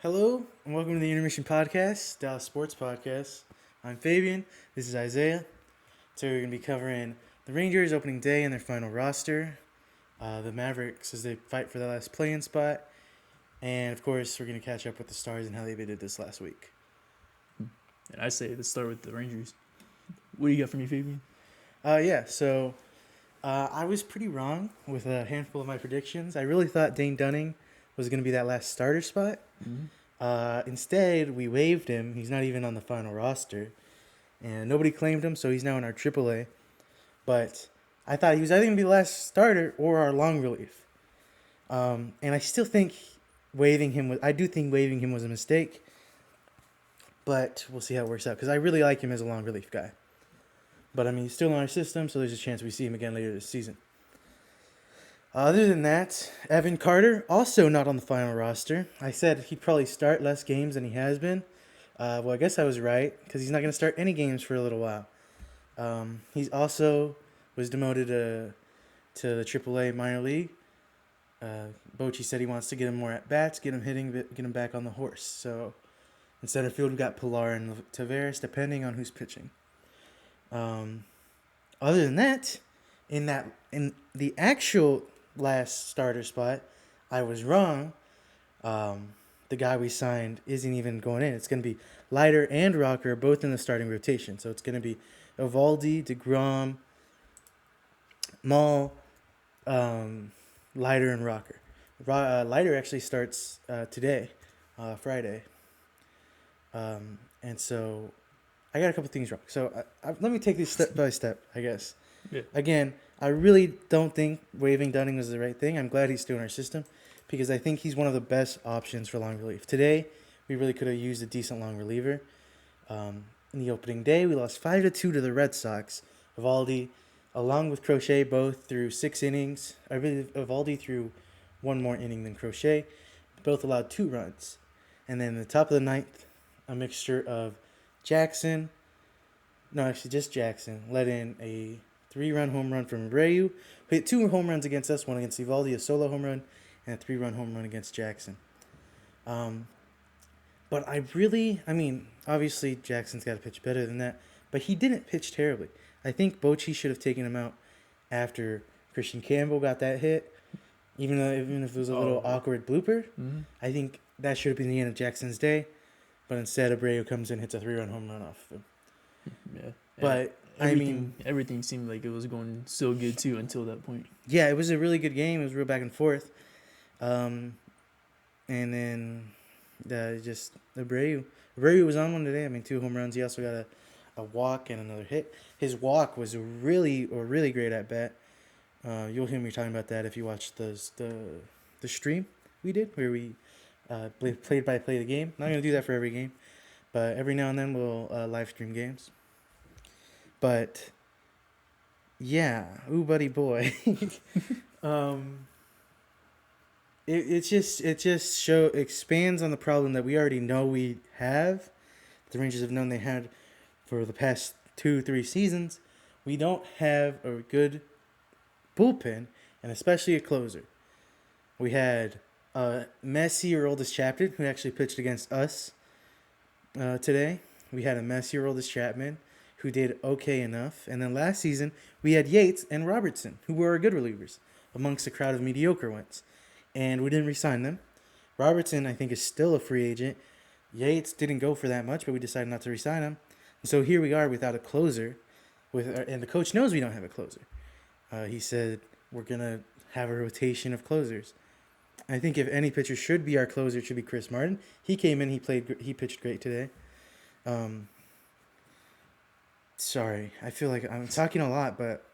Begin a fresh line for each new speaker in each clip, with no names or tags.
Hello, and welcome to the Intermission podcast, Dallas Sports Podcast. I'm Fabian. This is Isaiah. Today we're going to be covering the Rangers opening day and their final roster, the Mavericks as they fight for the last play-in spot, and of course we're going to catch up with the Stars and how they did this last week.
And I say let's start with the Rangers. What do you got for me, Fabian?
I was pretty wrong with a handful of my predictions. I really thought Dane Dunning was going to be that last starter spot. Instead, we waived him. He's not even on the final roster. And nobody claimed him, so he's now in our AAA. But I thought he was either going to be the last starter or our long relief. And I still think waiving him was a mistake. But we'll see how it works out. Because I really like him as a long relief guy. But, he's still in our system, so there's a chance we see him again later this season. Other than that, Evan Carter, also not on the final roster. I said he'd probably start less games than he has been. I guess I was right, because he's not going to start any games for a little while. He's also was demoted to the AAA minor league. Bochy said he wants to get him more at-bats, get him hitting, get him back on the horse. So, in center field, we got Pilar and Tavares, depending on who's pitching. Other than that, in the actual last starter spot, I was wrong. The guy we signed isn't even going in. It's going to be Leiter and Rocker both in the starting rotation. So it's going to be Evaldi, DeGrom, Maul, Leiter, and Rocker. Leiter actually starts today, Friday. And so I got a couple things wrong. So let me take these step by step, I guess.
Yeah.
Again, I really don't think waiving Dunning was the right thing. I'm glad he's still in our system because I think he's one of the best options for long relief. Today, we really could have used a decent long reliever. In the opening day, we lost 5-2 to the Red Sox. Evaldi, along with Crochet, both threw 6 innings. I believe Evaldi threw one more inning than Crochet. Both allowed 2 runs. And then in the top of the ninth, a mixture of Jackson, let in a 3-run home run from Abreu, who hit 2 home runs against us, one against Evaldi, a solo home run, and a 3-run home run against Jackson. But obviously Jackson's got to pitch better than that, but he didn't pitch terribly. I think Bochy should have taken him out after Christian Campbell got that hit, even if it was a little awkward blooper. I think that should have been the end of Jackson's day, but instead Abreu comes in, hits a 3-run home run off him.
Yeah.
But
everything seemed like it was going so good too until that point.
Yeah, it was a really good game. It was real back and forth. And then just Abreu was on one today. 2 home runs. He also got a walk and another hit. His walk was a really great at bat. You'll hear me talking about that if you watch the stream we did where we played by play the game. Not gonna do that for every game, but every now and then we'll live stream games. But yeah, ooh buddy boy. It just expands on the problem that we already know we have. The Rangers have known they had for the past 2-3 seasons. We don't have a good bullpen, and especially a closer. We had Messi or Oldest Chapman, who actually pitched against us today. We had a Messi or Oldest Chapman, who did okay enough. And then last season, we had Yates and Robertson, who were our good relievers, amongst a crowd of mediocre ones. And we didn't re-sign them. Robertson, I think, is still a free agent. Yates didn't go for that much, but we decided not to re-sign him. And so here we are without a closer, and the coach knows we don't have a closer. He said we're going to have a rotation of closers. I think if any pitcher should be our closer, it should be Chris Martin. He came in, he pitched great today. Sorry, I feel like I'm talking a lot, but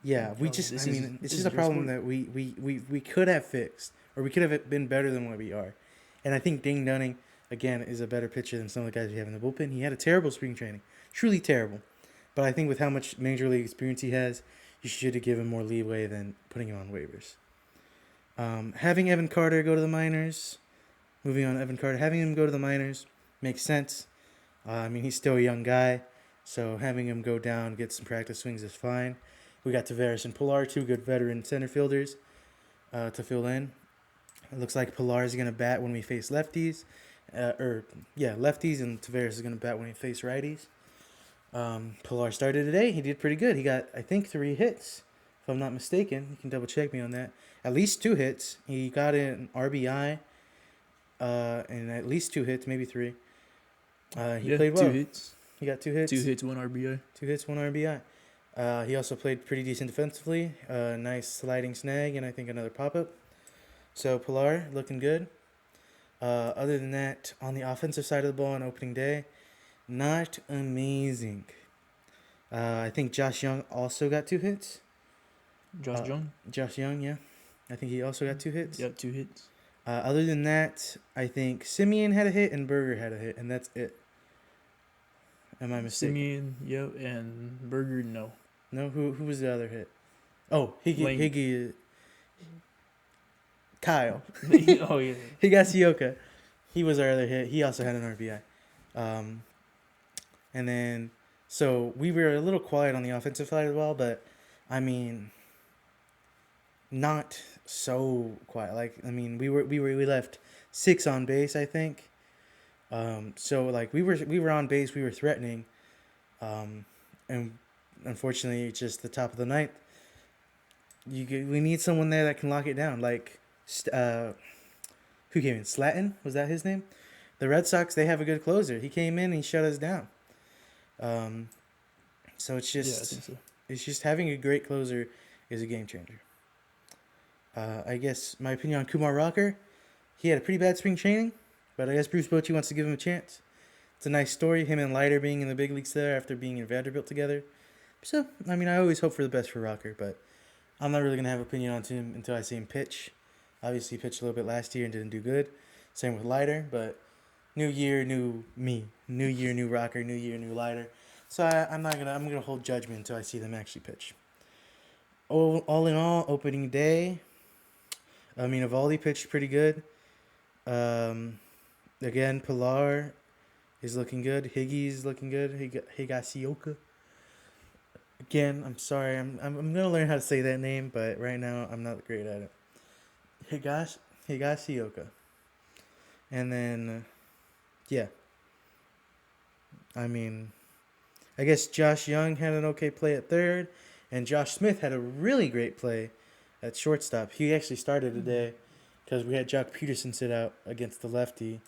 yeah, it's just a problem that we could have fixed, or we could have been better than what we are. And I think Dane Dunning, again, is a better pitcher than some of the guys we have in the bullpen. He had a terrible spring training, truly terrible. But I think with how much major league experience he has, you should have given him more leeway than putting him on waivers. Having Evan Carter go to the minors, moving on Evan Carter, having him go to the minors makes sense. He's still a young guy, so having him go down, get some practice swings is fine. We got Tavares and Pilar, 2 good veteran center fielders to fill in. It looks like Pilar is gonna bat when we face lefties, lefties, and Tavares is gonna bat when we face righties. Pilar started today. He did pretty good. He got, I think, 3 hits, if I'm not mistaken. You can double check me on that. At least 2 hits. He got an RBI, and at least 2 hits, maybe 3. He played well.
2 hits.
He got 2 hits.
2 hits, 1 RBI.
2 hits, 1 RBI. He also played pretty decent defensively. Nice sliding snag, and I think another pop-up. So Pilar looking good. Other than that, on the offensive side of the ball on opening day, not amazing. I think Josh Young also got 2 hits.
Josh Young?
Josh Young, yeah. I think he also got 2 hits.
Yep, 2 hits.
Other than that, I think Simeon had a hit and Berger had a hit, and that's it. Am I mistaken?
Simeon, yep, and Berger, no.
No, who was the other hit? Oh, Higgy. Kyle.
Oh, yeah.
Higasioka. He was our other hit. He also had an RBI. And then, so we were a little quiet on the offensive side of the ball, but I mean, not so quiet. Like, I mean, we left 6 on base, I think. So like we were on base, we were threatening, and unfortunately, it's just the top of the ninth. We need someone there that can lock it down. Like, who came in? Slatton, was that his name? The Red Sox, they have a good closer. He came in and he shut us down. So it's just,
Yeah, I think so.
It's just having a great closer is a game changer. I guess my opinion on Kumar Rocker, he had a pretty bad spring training, but I guess Bruce Bochy wants to give him a chance. It's a nice story, him and Leiter being in the big leagues there after being in Vanderbilt together. So, I mean, I always hope for the best for Rocker, but I'm not really going to have an opinion on him until I see him pitch. Obviously, he pitched a little bit last year and didn't do good. Same with Leiter, but new year, new me. New year, new Rocker. New year, new Leiter. So I'm gonna hold judgment until I see them actually pitch. All in all, opening day, I mean, Evaldi pitched pretty good. Again, Pilar is looking good. Higgy's looking good. Higasioka. Again, I'm sorry. I'm gonna learn how to say that name, but right now I'm not great at it. Higasioka. And then, yeah. I mean, I guess Josh Young had an okay play at third, and Josh Smith had a really great play at shortstop. He actually started today because we had Jock Peterson sit out against the lefty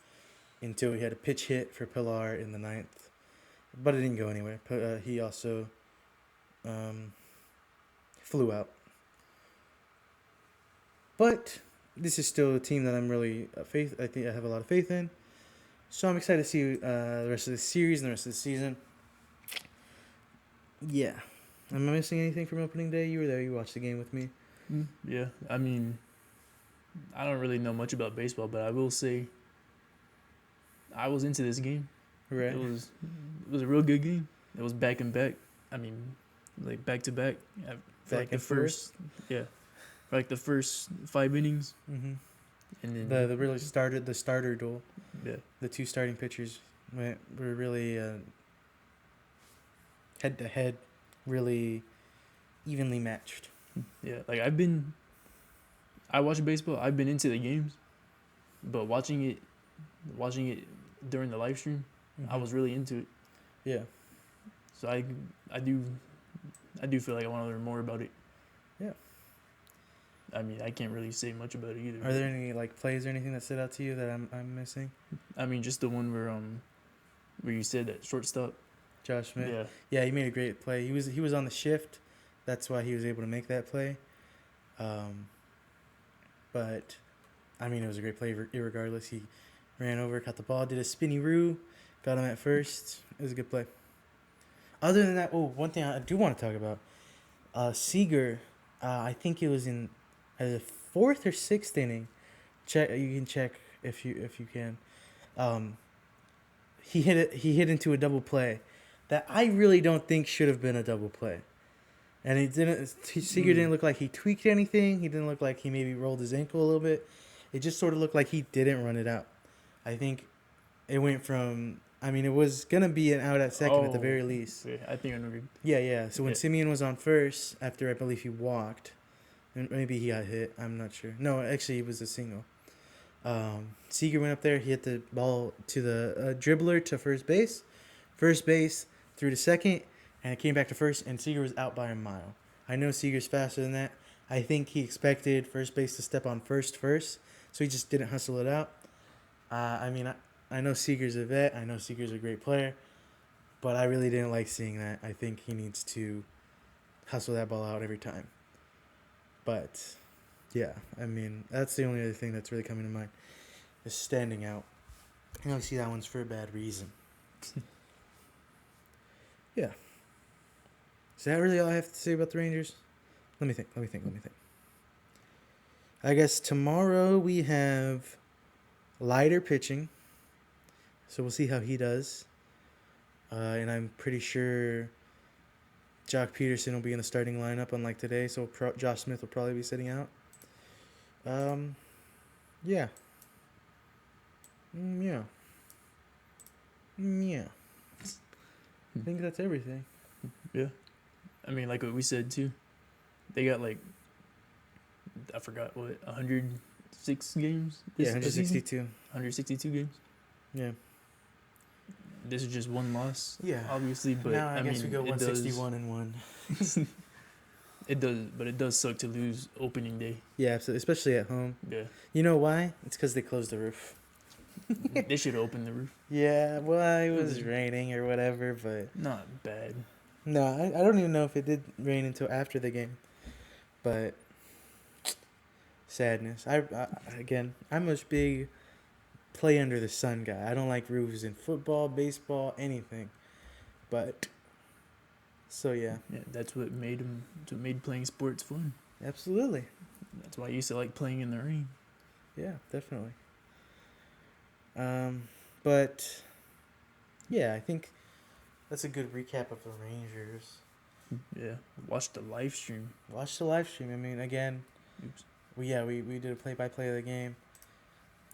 until we had a pitch hit for Pilar in the ninth. But it didn't go anywhere. He also flew out. But this is still a team that I'm really I think I have a lot of faith in. So I'm excited to see the rest of the series and the rest of the season. Yeah. Am I missing anything from opening day? You were there. You watched the game with me.
Yeah, I mean, I don't really know much about baseball, but I will say I was into this game.
Right.
It was a real good game. It was back and back. I mean, like back to back. For like the first, for like the first 5 innings.
Mm-hmm.
And then
The really started the starter duel.
Yeah.
The 2 starting pitchers were really head to head, really evenly matched.
Yeah, like I watch baseball. I've been into the games, but watching it during the live stream, I was really into it.
Yeah.
So I do feel like I want to learn more about it.
Yeah.
I mean, I can't really say much about it either.
Are there any like plays or anything that stood out to you that I'm missing?
I mean, just the one where you said that shortstop.
Josh Smith.
Yeah.
Yeah, he made a great play. He was on the shift. That's why he was able to make that play. But I mean, it was a great play irregardless. He ran over, caught the ball, did a spinny roo, got him at first. It was a good play. Other than that, one thing I do want to talk about. Seager, I think it was in the 4th or 6th inning. You can check if you can. He hit into a double play that I really don't think should have been a double play. And Seager didn't look like he tweaked anything. He didn't look like he maybe rolled his ankle a little bit. It just sort of looked like he didn't run it out. I think it went from, I mean, it was going to be an out at second at the very least.
Yeah, I think I know.
Yeah. So when Simeon was on first, after I believe he walked, and maybe he got hit, I'm not sure. No, actually, it was a single. Seager went up there. He hit the ball to the dribbler to first base through to second, and it came back to first. And Seager was out by a mile. I know Seager's faster than that. I think he expected first base to step on first, so he just didn't hustle it out. I know Seager's a vet. I know Seager's a great player, but I really didn't like seeing that. I think he needs to hustle that ball out every time. But, yeah, that's the only other thing that's really coming to mind is standing out. And obviously that one's for a bad reason. Yeah. Is that really all I have to say about the Rangers? Let me think. I guess tomorrow we have lighter pitching. So we'll see how he does. And I'm pretty sure Jock Peterson will be in the starting lineup unlike today. So Josh Smith will probably be sitting out. Yeah. Yeah. I think that's everything.
Yeah. I mean, like what we said, too. They got, like, I forgot, 106 games?
Yeah, 162.
162 games?
Yeah.
This is just one loss,
Yeah.
obviously, but
now I guess we go 161 and 1.
It does suck to lose opening day.
Yeah, absolutely, especially at home.
Yeah.
You know why? It's because they closed the roof.
They should open the roof.
Yeah, well, it was raining or whatever, but
Not bad.
no, I don't even know if it did rain until after the game. But sadness. I'm a big play under the sun guy. I don't like roofs in football, baseball, anything. But so yeah,
That's what made playing sports fun.
absolutely.
That's why I used to like playing in the rain.
Yeah, definitely. But yeah, I think that's a good recap of the Rangers.
Yeah, watch the live stream.
Watch the live stream. Again,
Oops.
we did a play-by-play of the game.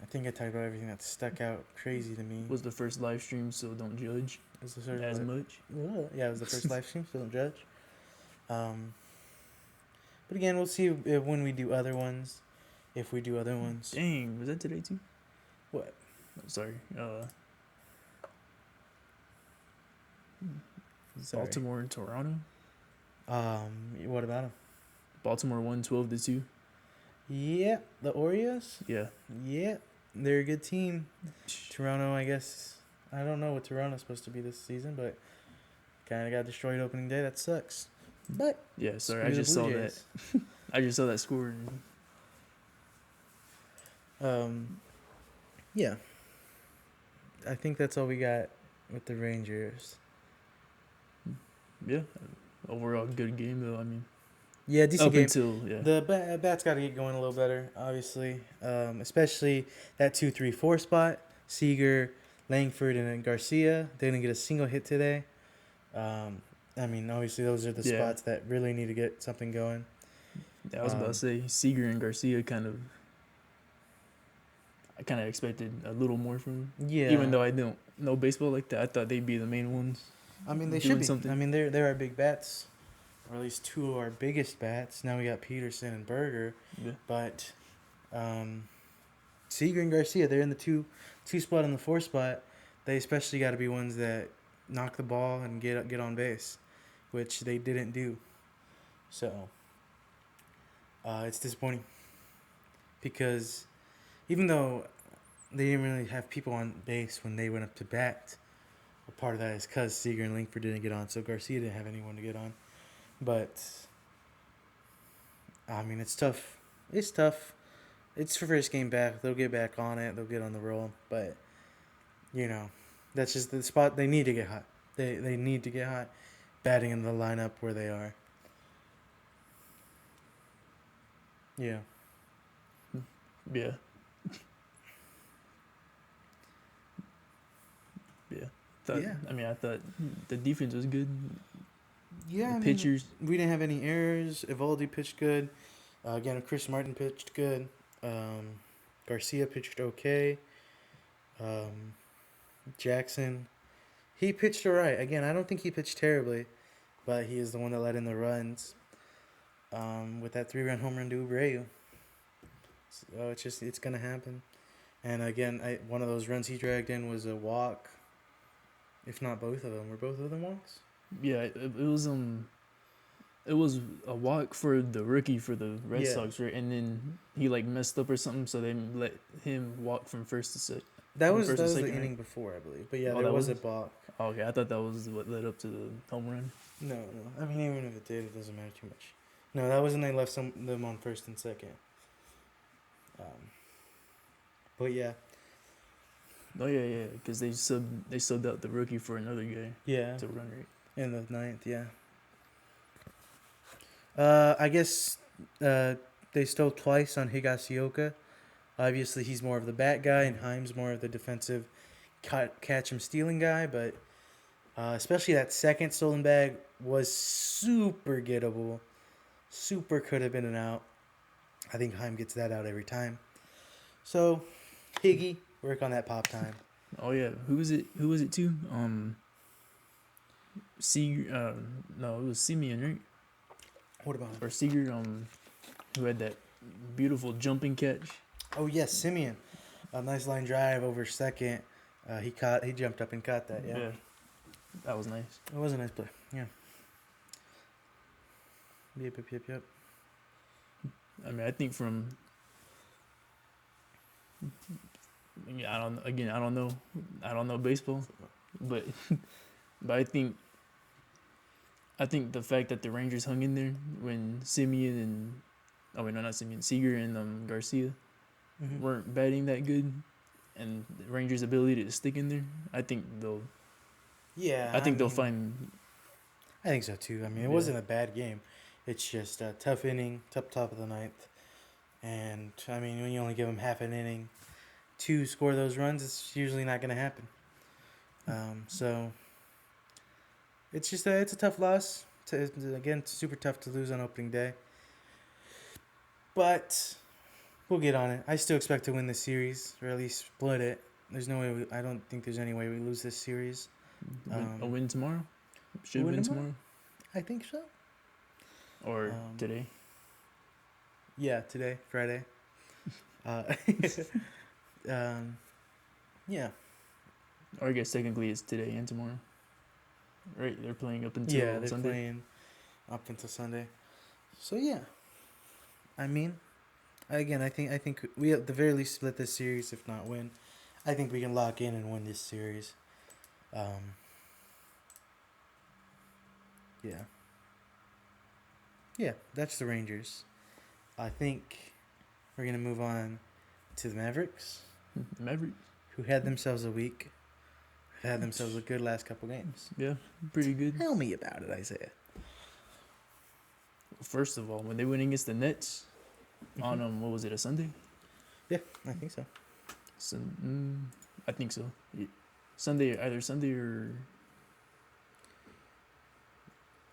I think I talked about everything that stuck out crazy to me.
Was the first live stream, so don't judge
It was the first
as much.
Yeah, it was the first live stream, so don't judge. But again, we'll see when we do other ones. If we do other ones.
Dang, was that today too?
What?
Sorry.
Sorry.
Baltimore and Toronto.
What about them?
Baltimore won 12-2.
Yeah, the Orioles.
Yeah.
Yeah, they're a good team. Toronto, I guess. I don't know what Toronto's supposed to be this season, but kind of got destroyed opening day. That sucks. But
Yeah, sorry,
screw
I
the
just
Blue
saw
Jays.
that. I just saw that score.
Yeah. I think that's all we got with the Rangers.
Yeah, overall good game though. I mean,
Yeah, decent
up
game.
until
The bats got to get going a little better, obviously. Especially that 2-3-4 spot. Seager, Langford, and then Garcia. They didn't get a single hit today. Obviously those are the
Yeah.
spots that really need to get something going.
I was about to say Seager and Garcia I kind of expected a little more from them.
Yeah.
Even though I don't know baseball like that, I thought they'd be the main ones.
they
doing
should be.
something.
They're our big bats, or at least two of our biggest bats. Now we got Peterson and Berger,
Yeah.
but Seager and Garcia, they're in the two spot and the 4 spot. They especially got to be ones that knock the ball and get on base, which they didn't do. So it's disappointing because even though they didn't really have people on base when they went up to bat, a part of that is because Seager and Langford didn't get on, so Garcia didn't have anyone to get on. But it's tough. It's tough. It's the first game back. They'll get back on it. They'll get on the roll. But that's just the spot. They need to get hot. They need to get hot, batting in the lineup where they are. Yeah.
Yeah. Yeah. I thought the defense was good.
Yeah.
The pitchers.
We didn't have any errors. Evaldi pitched good. Again, Chris Martin pitched good. Garcia pitched okay. Jackson, he pitched all right. Again, I don't think he pitched terribly, but he is the one that let in the runs with that 3-run home run to Abreu. So it's going to happen. And again, one of those runs he dragged in was a walk. If not both of them, were both of them walks?
Yeah, it was a walk for the rookie for the Red
Yeah.
Sox, right? And then he like messed up or something, so they let him walk from first to second.
That was
First
that
and
was the
second, right?
inning before, I believe. But yeah,
Oh,
there
that
was a
was?
balk.
Oh, okay, I thought that was what led up to the home run.
No, no. I mean, even if it did, it doesn't matter too much. No, that was when they left them on first and second. But yeah,
Oh yeah, because they subbed out the rookie for another guy
yeah,
to run right.
in the ninth, yeah. I guess they stole twice on Higasioka. Obviously, he's more of the bat guy, and Heim's more of the defensive catch him stealing guy. But especially that second stolen bag was super gettable. Super could have been an out. I think Heim gets that out every time. So, Higgy, work on that pop time.
Oh yeah, who was it? Who was it too? Seager. No, it was Simeon, right?
What about him?
Or Seager. Who had that beautiful jumping catch?
Oh yes, Simeon. A nice line drive over second. He jumped up and caught that. Yeah,
That was nice.
it was a nice play. Yeah. Yep.
I mean, I think from. Yeah, I don't know baseball, but but I think the fact that the Rangers hung in there when Simeon and not Simeon, Seager and Garcia
Mm-hmm.
weren't batting that good, and the Rangers' ability to stick in there, I think they'll.
Yeah.
I think they'll
mean,
find.
I think so too. I mean, it
Yeah.
wasn't a bad game. It's just a tough inning, top of the ninth, and I mean, when you only give them half an inning to score those runs, it's usually not going to happen. So it's just it's a tough loss. Again, it's super tough to lose on opening day, but we'll get on it. I still expect to win this series, or at least split it. There's no way. I don't think there's any way we lose this series.
A win tomorrow? Should
win
win
tomorrow?
tomorrow?
I think so.
Or today?
Yeah, today, Friday. Yeah.
Or I guess technically it's today and tomorrow. Right? They're playing up until
Yeah, they're
Sunday.
playing up until Sunday. So yeah, I mean, again, I think we at the very least split this series, if not win. I think we can lock in and win this series. Yeah. Yeah, that's the Rangers. I think we're gonna move on to the Mavericks,
The Mavericks?
who had themselves a week, had themselves a good last couple games.
Yeah, pretty good.
Tell me about it, Isaiah.
First of all, when they went against the Nets on what was it, a Sunday?
Yeah, I think so.
I think so. Yeah. Either Sunday or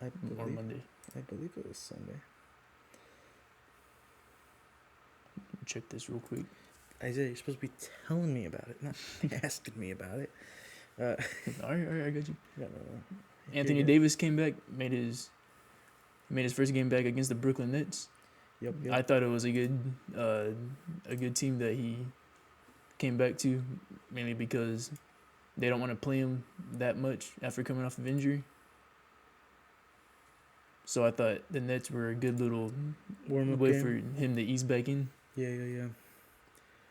Monday.
I believe it was Sunday.
Check this real quick.
Isaiah, you're supposed to be telling me about it, not asking me about it.
All right, I got you.
No.
Anthony Davis came back, made his first game back against the Brooklyn Nets.
Yep.
I thought it was a good team that he came back to, mainly because they don't want to play him that much after coming off of injury. So I thought the Nets were a good little
Warm-up
way
game.
for him to ease back in.
Yeah.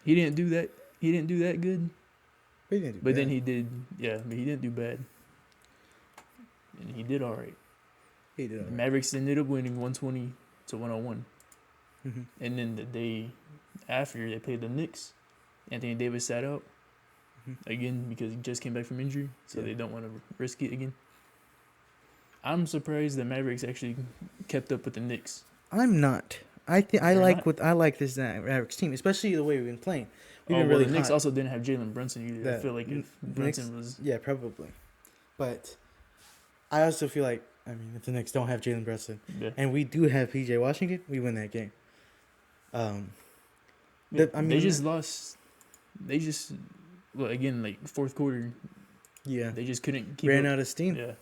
He didn't do that. He didn't do that good.
But
Then he did. Yeah, but he didn't do bad. And he did all right.
He did.
The Mavericks ended up winning 120 to 101.
Mm-hmm.
And then the day after they played the Knicks, Anthony Davis sat out again because he just came back from injury, so they don't want to risk it again. I'm surprised the Mavericks actually kept up with the Knicks.
I'm not. I
They're
like this Mavericks team, especially the way we've been playing. We've been
Well,
really
the Knicks
hot.
also didn't have Jalen Brunson either. I feel like if Brunson was...
Yeah, probably. But I also feel like, I mean, if the Knicks don't have Jalen Brunson, and we do have PJ Washington, we win that game.
They just lost. Again, like fourth quarter.
Yeah.
They just couldn't keep
Ran
up.
out of steam.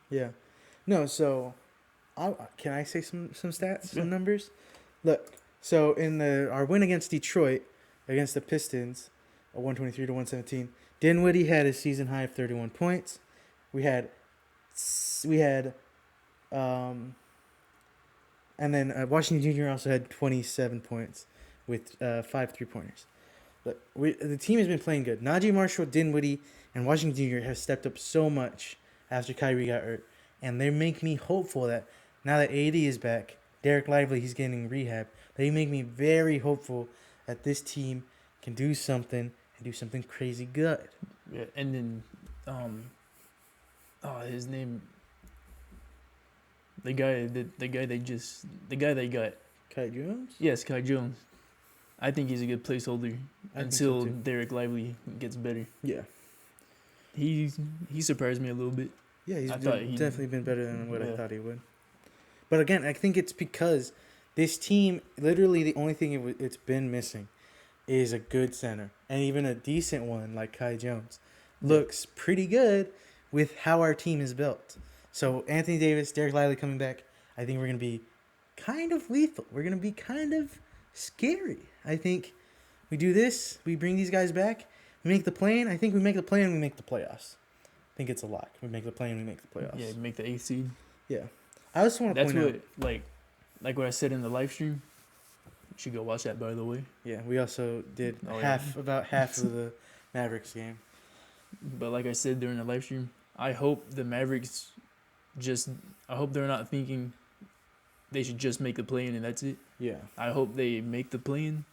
Yeah. No, so can I say some stats, some numbers? Look, so in our win against Detroit, against the Pistons, 123 to 117. Dinwiddie had a season high of 31 points. We had, and then Washington Jr. also had 27 points with 5 3-pointers. But the team has been playing good. Najee Marshall, Dinwiddie, and Washington Jr. have stepped up so much after Kyrie got hurt, and they make me hopeful that now that AD is back, Derek Lively, he's getting rehab. They make me very hopeful that this team can do something and do something crazy good.
Yeah, and then, his name, the guy they got.
Kai Jones?
Yes, Kai Jones. I think he's a good placeholder
I think
until
so too.
Derek Lively gets better.
Yeah.
He surprised me a little bit.
Yeah, he's
I thought
definitely been better than what I
Yeah.
thought he would. But again, I think it's because this team, literally the only thing it's been missing is a good center. And even a decent one like Kai Jones looks pretty good with how our team is built. So Anthony Davis, Derek Lively coming back, I think we're going to be kind of lethal. We're going to be kind of scary. I think we do this, we bring these guys back, we make the play-in. I think we make the play-in, we make the playoffs. I think it's a lock. We make the play-in, we make the playoffs.
Yeah, make the 8th seed.
Yeah. I also want to
That's
point
what
out.
like what I said in the live stream. You should go watch that, by the way.
Yeah, we also did
Oh, yeah.
about half of the Mavericks game.
But like I said during the live stream, I hope the Mavericks I hope they're not thinking they should just make the play-in and that's it.
Yeah.
I hope they make the play-in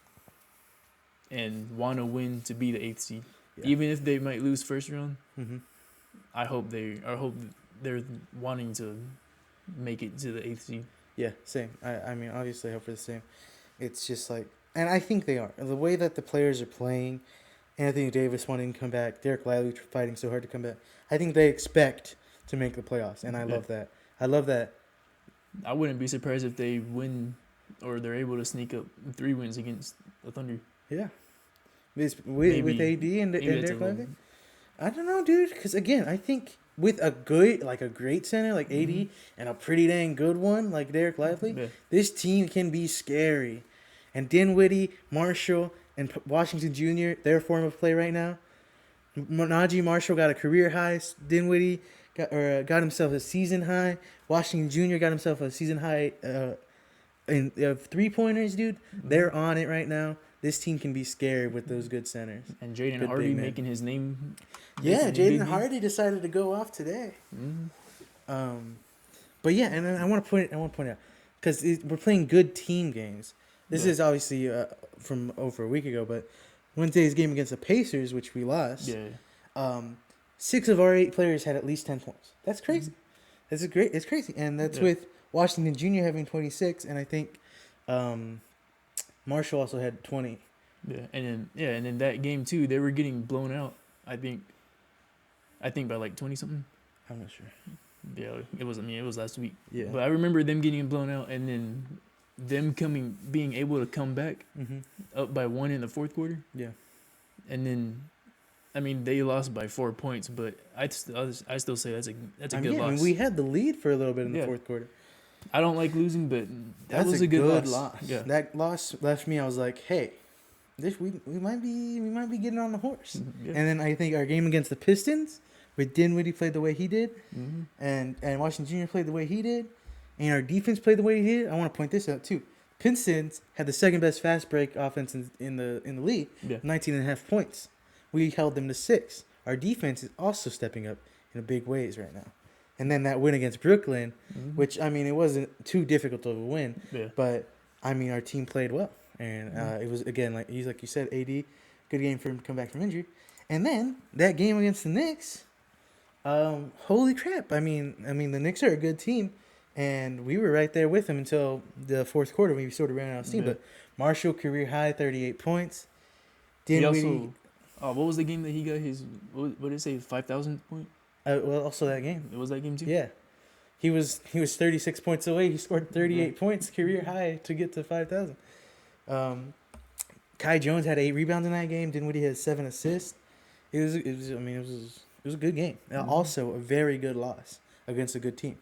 and want to win to be the 8th seed.
Yeah.
Even if they might lose first round,
Mm-hmm.
I hope they're wanting to make it to the 8th seed.
Yeah, same. I mean, obviously, I hope for the same. It's just like, and I think they are. The way that the players are playing, Anthony Davis wanting to come back, Derek Lively fighting so hard to come back, I think they expect to make the playoffs, and I love that. I love that.
I wouldn't be surprised if they win or they're able to sneak up 3 wins against the Thunder.
Yeah. With
Maybe-
AD and
Maybe that's
Derek
a
Lively?
little-
I don't know, dude. Because, again, I think with a great center like AD
Mhm.
and a pretty dang good one like Derek Lively,
Yeah.
this team can be scary. And Dinwiddie, Marshall, and Washington Jr., their form of play right now. Najee Marshall got a career high. Dinwiddie got himself a season high. Washington Jr. got himself a season high in 3-pointers, dude. They're on it right now. This team can be scary with those good centers.
And Jaden
Good
Hardy
big man.
making his name.
Yeah,
making
Jaden
big.
Hardy decided to go off today.
Mhm.
But yeah, and I want to point out because we're playing good team games. This
Yeah.
is obviously from over a week ago, but Wednesday's game against the Pacers, which we lost.
Yeah.
6 of our 8 players had at least 10 points. That's crazy. It's crazy, and that's
Yeah.
with Washington Jr. having 26, and I think Marshall also had 20.
Yeah. And then that game too, they were getting blown out. I think by like 20 something.
I'm not sure.
Yeah, it wasn't me. It was last week.
Yeah.
But I remember them getting blown out, and then them being able to come back
Mm-hmm.
up by 1 in the fourth quarter,
Yeah.
and then, I mean, they lost by 4 points, but I still say that's a good loss.
we had the lead for a little bit in the
Yeah.
fourth quarter.
I don't like losing, but that
That's
was a good
loss.
Yeah.
That loss left me. I was like, hey, we might be getting on the horse.
Yeah.
And then I think our game against the Pistons, with Dinwiddie played the way he did,
Mhm.
and Washington Jr. played the way he did, and our defense played the way he did. I want to point this out too. Pistons had the second best fast break offense in the league,
Yeah.
19.5 points. We held them to 6. Our defense is also stepping up in big ways right now. And then that win against Brooklyn,
Mhm.
which, I mean, it wasn't too difficult of a win,
Yeah.
but I mean, our team played well, and it was again like you said, AD, good game for him to come back from injury, and then that game against the Knicks, holy crap! I mean, the Knicks are a good team, and we were right there with them until the fourth quarter when we sort of ran out of steam.
Yeah.
But Marshall career high, 38 points.
He
Dinwiddie,
also, what was the game that he got his? What did it say? 5,000 point.
well, also that game,
It was that game too.
yeah. He was 36 points away. He scored 38 points, career high to get to 5,000. Kai Jones had 8 rebounds in that game. Dinwiddie had 7 assists. It was a good game. Also a very good loss against a good team.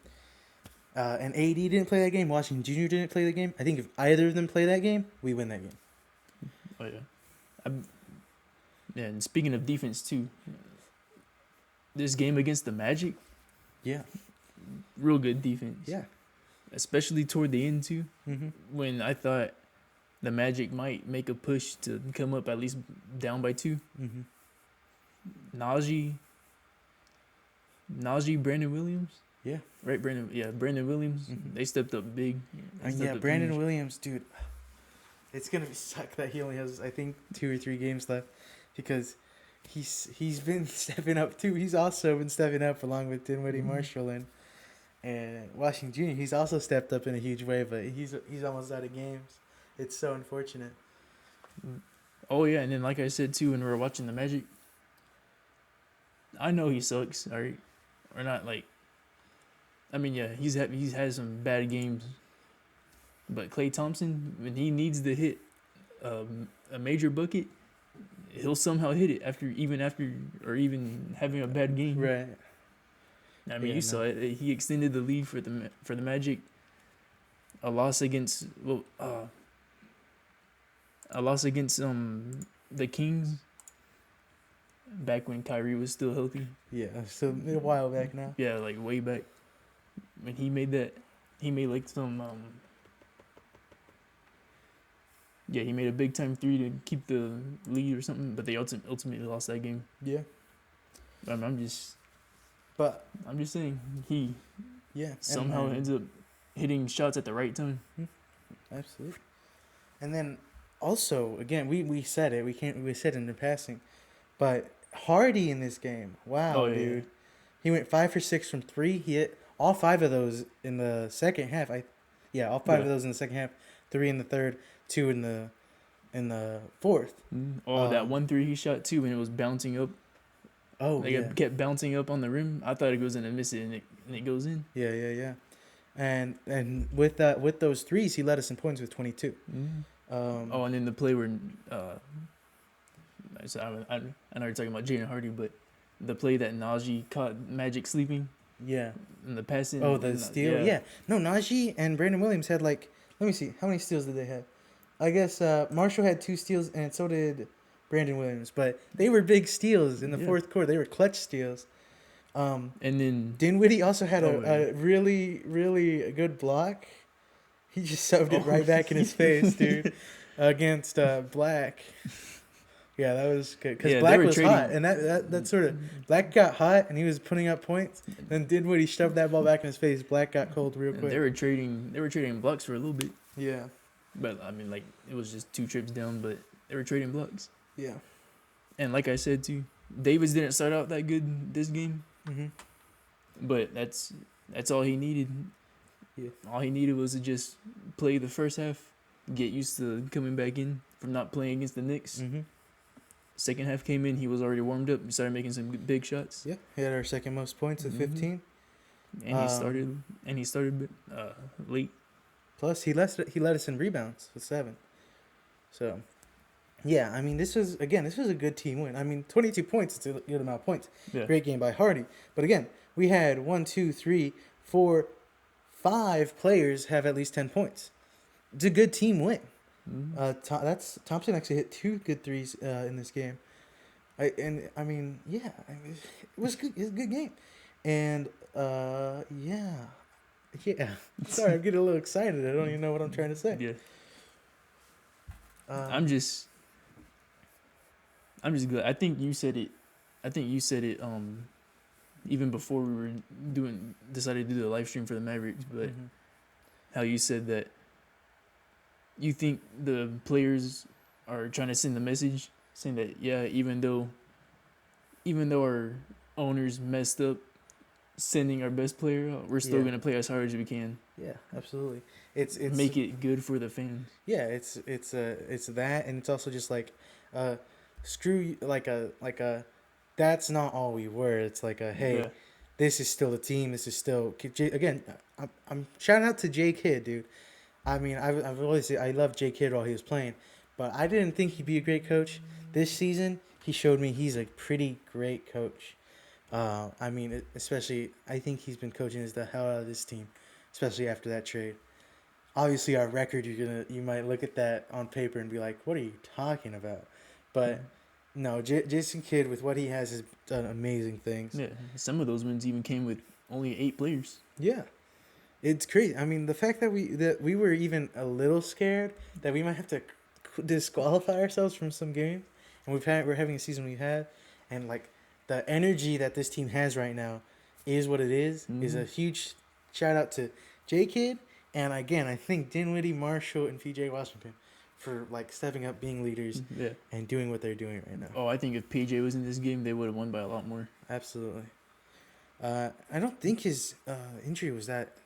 And AD didn't play that game. Washington Jr. didn't play the game. I think if either of them play that game, we win that game.
Oh yeah. Yeah, and speaking of defense too, this game against the Magic,
Yeah.
real good defense.
Yeah.
Especially toward the end too,
Mm-hmm.
when I thought the Magic might make a push to come up at least down by 2.
Mm-hmm.
Najee, Brandon Williams,
Yeah.
right? Brandon Williams.
Mhm.
They stepped up big. They
And
stepped
yeah,
up
Brandon
huge.
Williams, dude. It's gonna suck that he only has, I think, 2 or 3 games left, because he's been stepping up too. He's also been stepping up along with Dinwiddie,
Mhm.
Marshall, and Washington Jr. He's also stepped up in a huge way, but he's almost out of games. It's so unfortunate.
Oh yeah, and then like I said too, when we were watching the Magic, I know he sucks, alright, or not like. I mean, yeah, he's had some bad games, but Klay Thompson, when he needs to hit a major bucket, he'll somehow hit it even having a bad game.
Right.
I mean,
Yeah,
you saw it. He extended the lead for the Magic. A loss against the Kings. Back when Kyrie was still healthy.
Yeah, so a while back now.
Yeah, like way back when he made like some yeah, he made a big time 3 to keep the lead or something, but they ultimately lost that game.
Yeah.
I'm just saying he
Yeah.
somehow ends up hitting shots at the right time.
Absolutely. And then also, again, we said it. We said it in the passing, but Hardy in this game. Wow,
Oh, yeah,
dude.
yeah.
He went 5 for 6 from 3. He hit all 5 of those in the second half. All 5 of those in the second half. 3 in the third, 2 in the fourth.
Oh, that 1-3 he shot too, and it was bouncing up.
Oh,
Like
yeah.
it kept bouncing up on the rim. I thought it was gonna miss it, and it goes in.
Yeah. And with those threes, he led us in points with 22.
Oh, and then the play where I know you're talking about Jaden Hardy, but the play that Najee caught Magic sleeping
Yeah.
and the passing.
Oh, the steal? Yeah. No, Najee and Brandon Williams had let me see. How many steals did they have? I guess Marshall had 2 steals, and so did Brandon Williams. But they were big steals in the fourth quarter. They were clutch steals.
And then
Dinwiddie also had a really, really good block. He just shoved it right back in his face, dude, against Black. Yeah, that was good. Because Black was hot. And that sort of... Black got hot, and he was putting up points. Then Dinwiddie shoved that ball back in his face. Black got cold real quick.
They were trading blocks for a little bit.
Yeah.
But, I mean, like, it was just 2 trips down, but they were trading blocks.
Yeah.
And like I said, too, Davis didn't start out that good this game.
Mm-hmm.
But that's all he needed.
Yeah.
All he needed was to just play the first half, get used to coming back in from not playing against the Knicks.
Mm-hmm.
Second half came in, he was already warmed up. He started making some big shots.
Yeah, he had our second most points at 15.
And he started late.
Plus, he led us in rebounds with 7. So, yeah, I mean, this was a good team win. I mean, 22 points is a good amount of points.
Yeah.
Great game by Hardy. But again, we had 1, 2, 3, 4, 5 players have at least 10 points. It's a good team win. Thompson actually hit 2 good threes in this game. It was good. It was a good game. And yeah. Sorry, I'm getting a little excited. I don't even know what I'm trying to say.
Yeah. I'm just glad. I think you said it. Even before we were decided to do the live stream for the Mavericks, but how you said that you think the players are trying to send the message saying that even though our owners messed up sending our best player out, we're still gonna play as hard as we can.
Yeah, absolutely. It's
make it good for the fans.
Yeah, it's that, and it's also just like screw like a that's not all we were. It's like a hey, this is still a team. This is still again. I'm shouting out to Jay Kidd, dude. I mean, I've always said I loved Jay Kidd while he was playing, but I didn't think he'd be a great coach. This season, he showed me he's a pretty great coach. I mean, especially I think he's been coaching the hell out of this team, especially after that trade. Obviously, our record, you might look at that on paper and be like, "What are you talking about?" But no, Jason Kidd with what he has done amazing things.
Yeah, some of those wins even came with only 8 players.
Yeah, it's crazy. I mean, the fact that we were even a little scared that we might have to disqualify ourselves from some games, and we're having a season we had, and like the energy that this team has right now is what it is a huge shout out to J Kidd, and again I think Dinwiddie, Marshall, and PJ Washington for like stepping up, being leaders, and doing what they're doing right now.
Oh, I think if PJ was in this game, they would have won by a lot more.
Absolutely. I don't think his injury was that.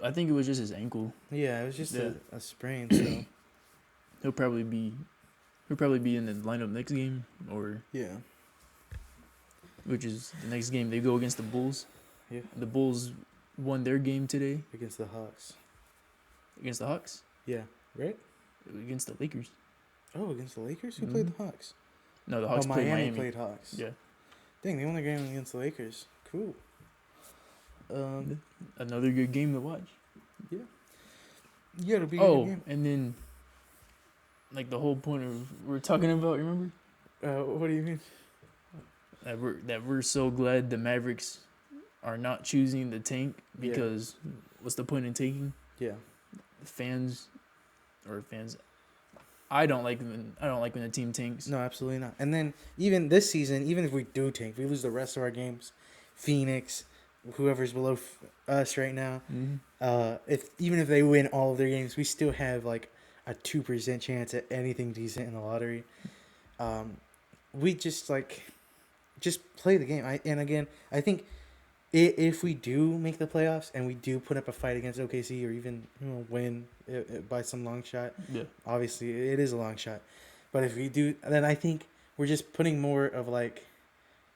I think it was just his ankle.
Yeah, it was just a sprain. So
he'll probably be in the lineup next game, or which is the next game they go against the Bulls.
Yeah,
the Bulls won their game today
against the Hawks.
Against the Hawks?
Yeah, right.
Against the Lakers.
Oh, against the Lakers? Who played the Hawks?
No, the Hawks played Miami.
played Hawks.
Yeah.
Dang, they won their game against the Lakers. Cool.
Another good game to watch.
Yeah. Yeah, it'll be a good game.
And then, like the whole point of we're talking about, remember?
What do you mean?
That we're so glad the Mavericks are not choosing the tank because what's the point in tanking?
Yeah.
Fans. I don't like when the team tanks.
No, absolutely not. And then even this season, even if we do tank, we lose the rest of our games. Phoenix, whoever's below us right now. Even if they win all of their games, we still have like a 2% chance at anything decent in the lottery. We just play the game. And again, I think if we do make the playoffs and we do put up a fight against OKC or even win by some long shot, obviously it is a long shot. But if we do, then I think we're just putting more of like,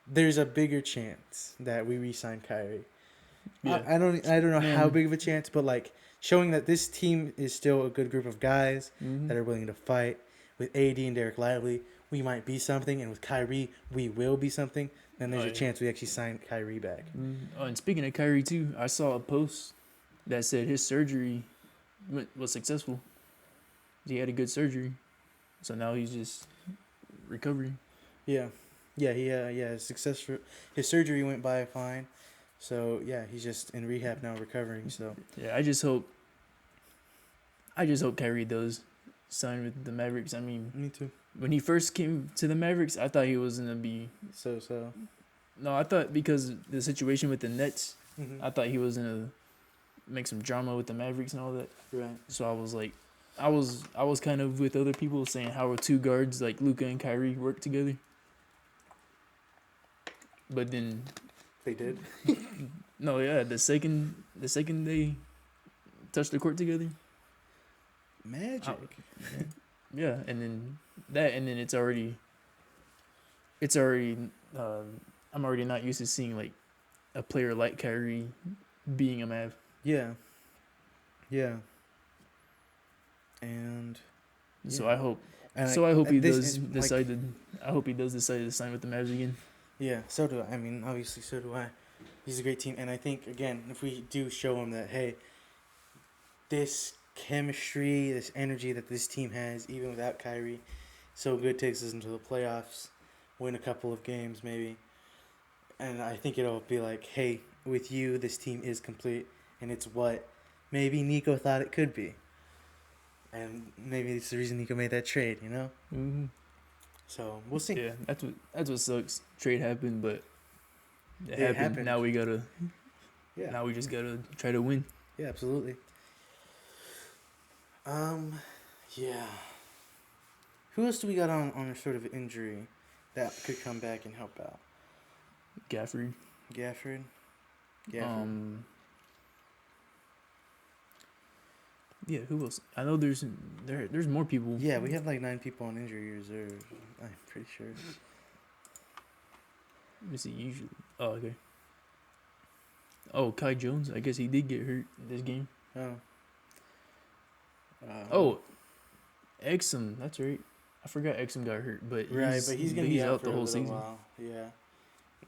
there's a bigger chance that we re-sign Kyrie. Yeah. I don't know how big of a chance, but like showing that this team is still a good group of guys that are willing to fight. With AD and Derek Lively, we might be something, and with Kyrie, we will be something. Then there's a chance we actually sign Kyrie back.
Oh, and speaking of Kyrie too, I saw a post that said his surgery was successful. He had a good surgery, so now he's just recovering.
Yeah. His surgery went by fine, so yeah, he's just in rehab now, recovering. So
yeah, I just hope Kyrie does sign with the Mavericks. I mean,
me too.
When he first came to the Mavericks, I thought he was gonna be
so.
No, I thought because the situation with the Nets, I thought he was gonna make some drama with the Mavericks and all that.
Right.
So I was like, I was kind of with other people saying how are two guards like Luka and Kyrie work together. But then
they did.
No, yeah, the second they touched the court together,
magic.
Yeah, and then it's already. I'm already not used to seeing like a player like Kyrie being a Mav.
Yeah. And
so I hope. I hope he does decide to sign with the Mavs again.
Yeah, so do I. I mean, obviously, so do I. He's a great team, and I think again, if we do show him that, hey, this chemistry, this energy that this team has, even without Kyrie, so good, takes us into the playoffs, win a couple of games maybe, and I think it'll be like, hey, with you, this team is complete, and it's what maybe Nico thought it could be, and maybe it's the reason Nico made that trade, you know.
Mm-hmm.
So we'll see.
Yeah, that's what sucks. Trade happened, but it happened. Now we gotta. Yeah. Now we just gotta try to win.
Yeah, absolutely. Yeah. Who else do we got on a sort of injury that could come back and help out?
Gafford.
Yeah.
Who else? I know there's more people.
Yeah, we have like 9 people on injury reserve. I'm pretty sure.
Let me see. Usually. Oh, okay. Oh, Kai Jones. I guess he did get hurt this game. Exum. That's right. I forgot Exum got hurt, but
he's gonna be
out the whole season.
While. Yeah.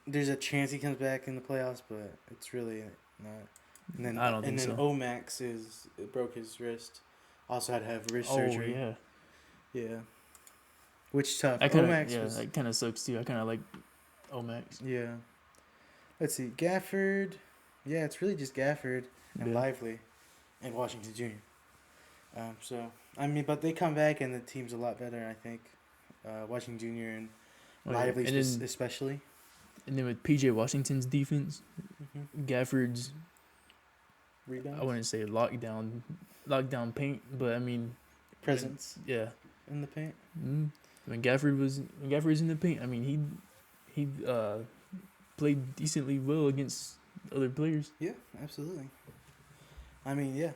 There's a chance he comes back in the playoffs, but it's really not. And then,
I don't think so.
Omax broke his wrist. Also had to have wrist surgery.
Yeah.
Yeah. Which tough?
I kind of
Omax was
that kind of sucks too. I kind of like Omax.
yeah. Let's see, Gafford. Yeah, it's really just Gafford and
Yeah.
Lively, and Washington Jr. So I mean, but they come back and the team's a lot better. I think Washington Jr. and
Oh, yeah.
Lively
And then
especially.
with PJ Washington's defense,
Mm-hmm.
Gafford's
Rebounds.
I wouldn't say lockdown paint, but I mean
Presence
yeah.
in the paint.
When Gafford's in the paint, I mean he played decently well against other players.
Yeah, absolutely. I mean, yeah,
And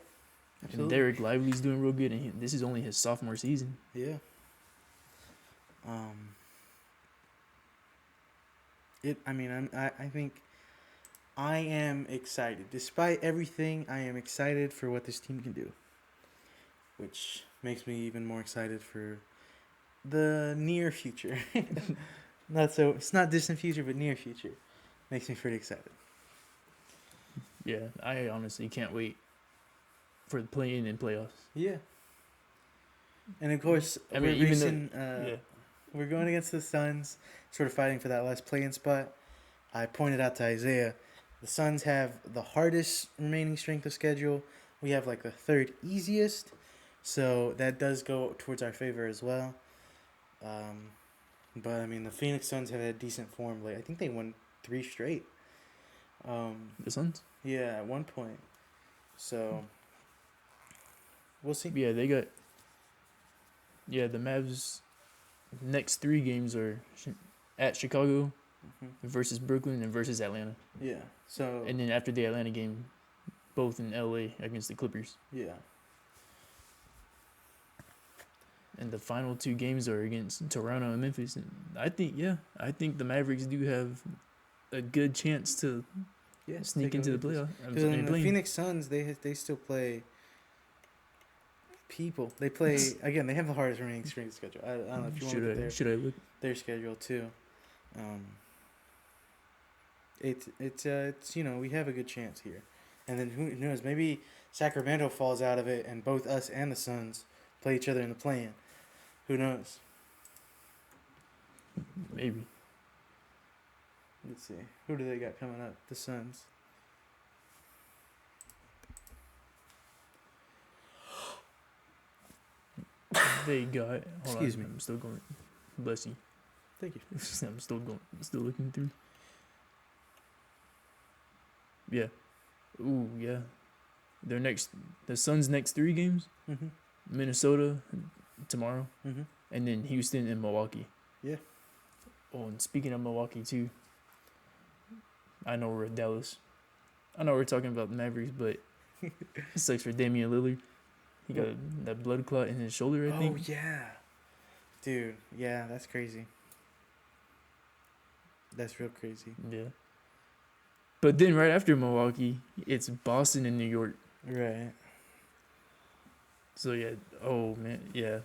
absolutely.
Derek Lively's doing real good, and this is only his sophomore season.
Yeah. I mean, I think I am excited. Despite everything, I am excited for what this team can do. Which makes me even more excited for the near future. It's not distant future, but near future. Makes me pretty excited.
Yeah, I honestly can't wait for the play-in and playoffs.
Yeah. And of course,
I mean, even
we're going against the Suns, sort of fighting for that last play-in spot. I pointed out to Isaiah, the Suns have the hardest remaining strength of schedule. We have like the third easiest, so that does go towards our favor as well. But I mean, the Phoenix Suns have had decent form. Like I think they won 3 straight.
the Suns.
Yeah, at one point. So we'll see.
Yeah, they got. Yeah, the Mavs' next 3 games are at Chicago versus Brooklyn and versus Atlanta.
Yeah. So
And then after the Atlanta game, both in LA against the Clippers.
yeah.
And the final 2 games are against Toronto and Memphis. And I think the Mavericks do have a good chance to
Yeah.
sneak
take
into the
over.
playoff.
Because the Phoenix Suns, they still play people. They play again. They have the hardest remaining strength schedule. I don't know if you want to look at
Should I look?
their schedule too. It's we have a good chance here, and then who knows? Maybe Sacramento falls out of it, and both us and the Suns play each other in the play-in. Who knows?
Maybe.
Let's see. Who do they got coming up? The Suns.
They got. Hold
Excuse
on,
me.
I'm still going. Bless you.
Thank you.
I'm still going. Still looking through. Yeah. Ooh, yeah. The Suns' next 3 games:
Mhm.
Minnesota tomorrow,
Mhm.
and then Houston and Milwaukee.
Yeah.
Oh, and speaking of Milwaukee too, I know we're at Dallas. I know we're talking about the Mavericks, but it sucks for Damian Lillard. He got that blood clot in his shoulder, I think.
Oh yeah, dude. Yeah, that's crazy. That's real crazy.
Yeah. But then right after Milwaukee, it's Boston and New York.
Right.
So yeah, oh man, yeah.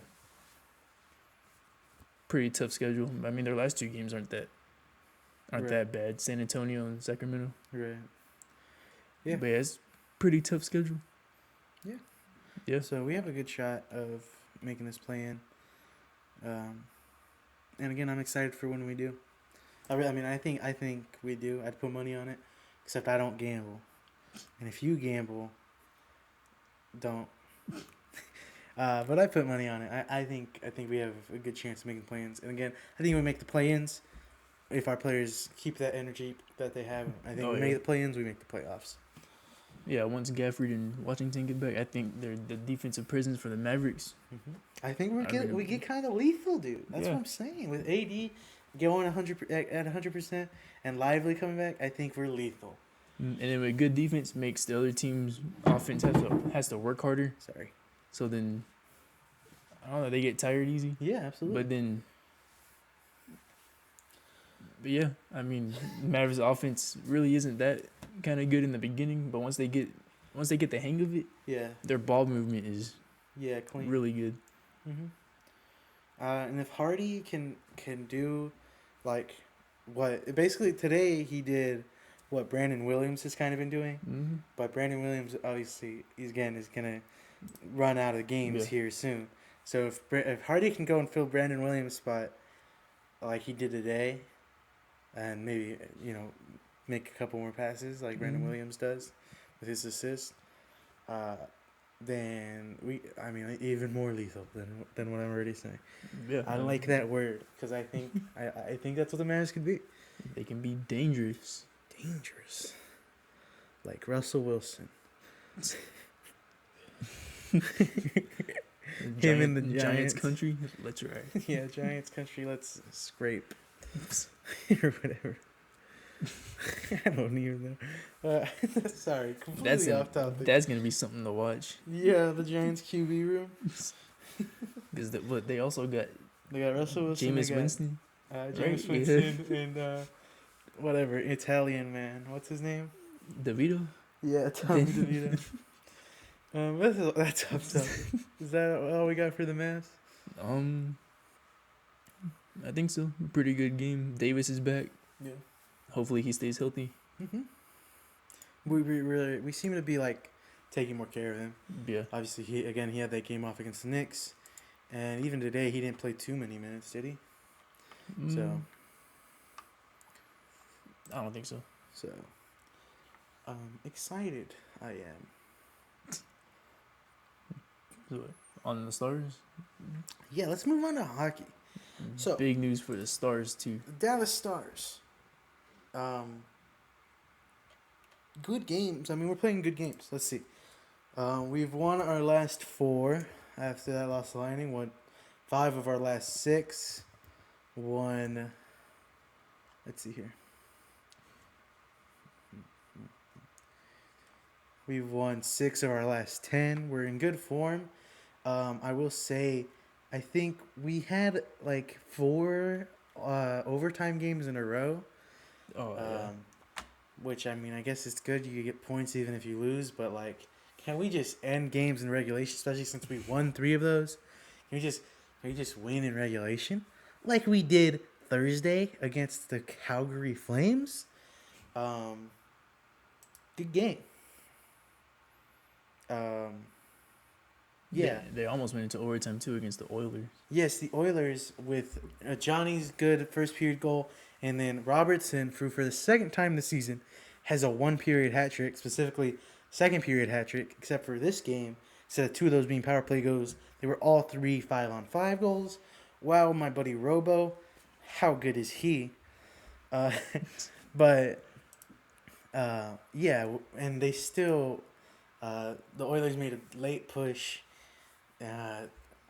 Pretty tough schedule. I mean, their last 2 games aren't
Right.
that bad. San Antonio and Sacramento.
Right. Yeah.
But yeah, it's pretty tough schedule.
Yeah.
Yeah.
So we have a good shot of making this play in. And again, I'm excited for when we do. I think we do. I'd put money on it, except I don't gamble. And if you gamble, don't. But I put money on it. I think we have a good chance of making play-ins. And again, I think we make the play-ins if our players keep that energy that they have. I think we make the play-ins, we make the playoffs.
Yeah, once Gafford and Washington get back, I think they're the defensive prisons for the Mavericks.
I think we get kind of lethal, dude. That's what I'm saying. With AD going 100% and Lively coming back, I think we're lethal.
And then with good defense, makes the other team's offense has to work harder.
Sorry.
So then, I don't know, they get tired easy.
Yeah, absolutely.
But yeah, I mean, Mavericks offense really isn't that kind of good in the beginning, but once they get the hang of it,
yeah,
their ball movement is
clean,
really good.
And if Hardy can do, like, what basically today he did, what Brandon Williams has kind of been doing, but Brandon Williams obviously is gonna run out of games here soon. So if Hardy can go and fill Brandon Williams' spot like he did today, and maybe make a couple more passes like Brandon Williams does with his assist, then even more lethal than what I'm already saying.
Yeah,
I like that word because I think I think that's what the Mavericks could be.
They can be dangerous.
Dangerous, like Russell Wilson. Him in the Giants
country. Let's ride.
Yeah, Giants country. Let's scrape or whatever. I don't even know. Sorry, completely off topic.
That's gonna be something to watch.
Yeah, the Giants QB room.
Because they also got
Russell Wilson.
Jameis Winston.
Jameis Winston and whatever Italian man. What's his name?
DeVito.
Yeah, Tom DeVito. That's up. Is that all we got for the Mavs?
I think so. Pretty good game. Davis is back.
Yeah.
Hopefully he stays healthy.
Mhm. We seem to be like taking more care of him.
Yeah.
Obviously, he had that game off against the Knicks, and even today he didn't play too many minutes, did he? So.
I don't think so.
So. Excited I am.
So, on the Stars.
Yeah, let's move on to hockey. So
big news for the Stars too.
The Dallas Stars. Good games. I mean, we're playing good games. Let's see. We've won our last 4 after that lost to Lightning. Won 5 of our last 6. Won. Let's see here. We've won 6 of our last 10. We're in good form. I will say, I think we had like 4 overtime games in a row.
Oh, yeah.
Which, I mean, I guess it's good. You get points even if you lose. But, like, can we just end games in regulation, especially since we won 3 of those? Can we just win in regulation? Like we did Thursday against the Calgary Flames? Good game. Yeah.
They almost went into overtime, too, against the Oilers.
Yes, the Oilers with Johnny's good first period goal. And then Robertson, for the second time this season, has a 1-period hat trick, specifically second period hat trick, except for this game. Instead of 2 of those being power play goals, they were all 3 5-on-5 goals. Wow, my buddy Robo, how good is he? But yeah, and they still, the Oilers made a late push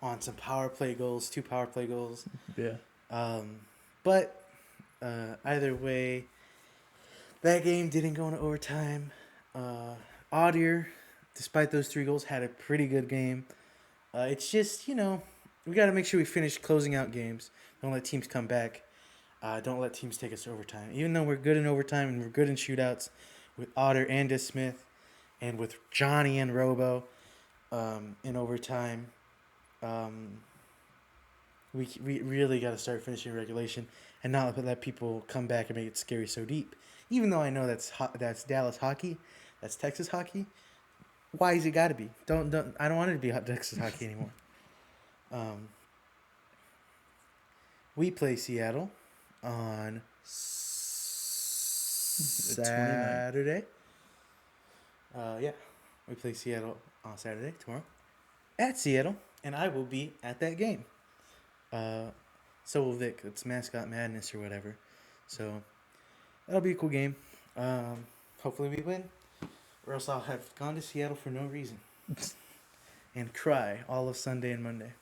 on some power play goals, 2 power play goals.
Yeah.
But either way, that game didn't go into overtime. Audier, despite those 3 goals, had a pretty good game. It's just, we got to make sure we finish closing out games. Don't let teams come back. Don't let teams take us to overtime. Even though we're good in overtime and we're good in shootouts with Otter and DeSmith and with Johnny and Robo in overtime, we really got to start finishing regulation and not let people come back and make it scary so deep. Even though I know that's Dallas hockey, that's Texas hockey. Why is it got to be? I don't want it to be Texas hockey anymore. We play Seattle on Saturday. Yeah, we play Seattle on Saturday tomorrow at Seattle, and I will be at that game. So will Vic. It's Mascot Madness or whatever. So that'll be a cool game. Hopefully we win, or else I'll have gone to Seattle for no reason and cry all of Sunday and Monday.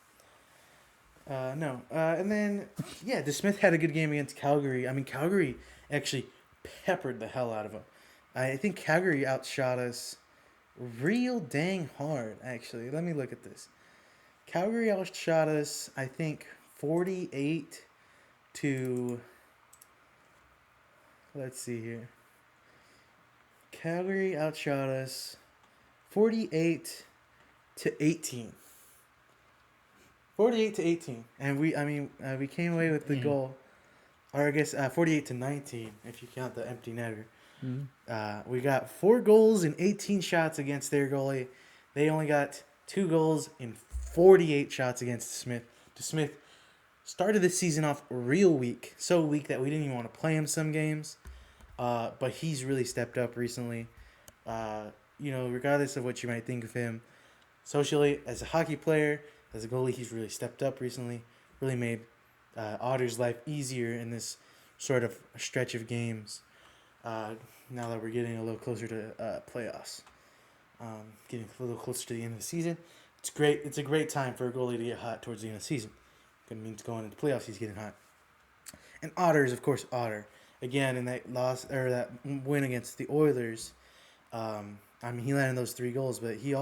No. And then, yeah, DeSmith had a good game against Calgary. I mean, Calgary actually peppered the hell out of them. I think Calgary outshot us real dang hard, actually. Let me look at this. Calgary outshot us, I think, 48 to... Let's see here. Calgary outshot us 48 to 18. 48 to 18. And we came away with the goal. Or I guess 48 to 19 if you count the empty netter. Mm-hmm. We got 4 goals and 18 shots against their goalie. They only got 2 goals in 48 shots against Smith. Smith started the season off real weak, so weak that we didn't even want to play him some games. But he's really stepped up recently. Regardless of what you might think of him, socially as a hockey player, as a goalie, he's really stepped up recently. Really made Otter's life easier in this sort of stretch of games. Now that we're getting a little closer to playoffs, getting a little closer to the end of the season, it's great. It's a great time for a goalie to get hot towards the end of the season. It means going into playoffs, he's getting hot. And Otter is, of course, Otter. Again, in that that win against the Oilers, he landed those 3 goals, but he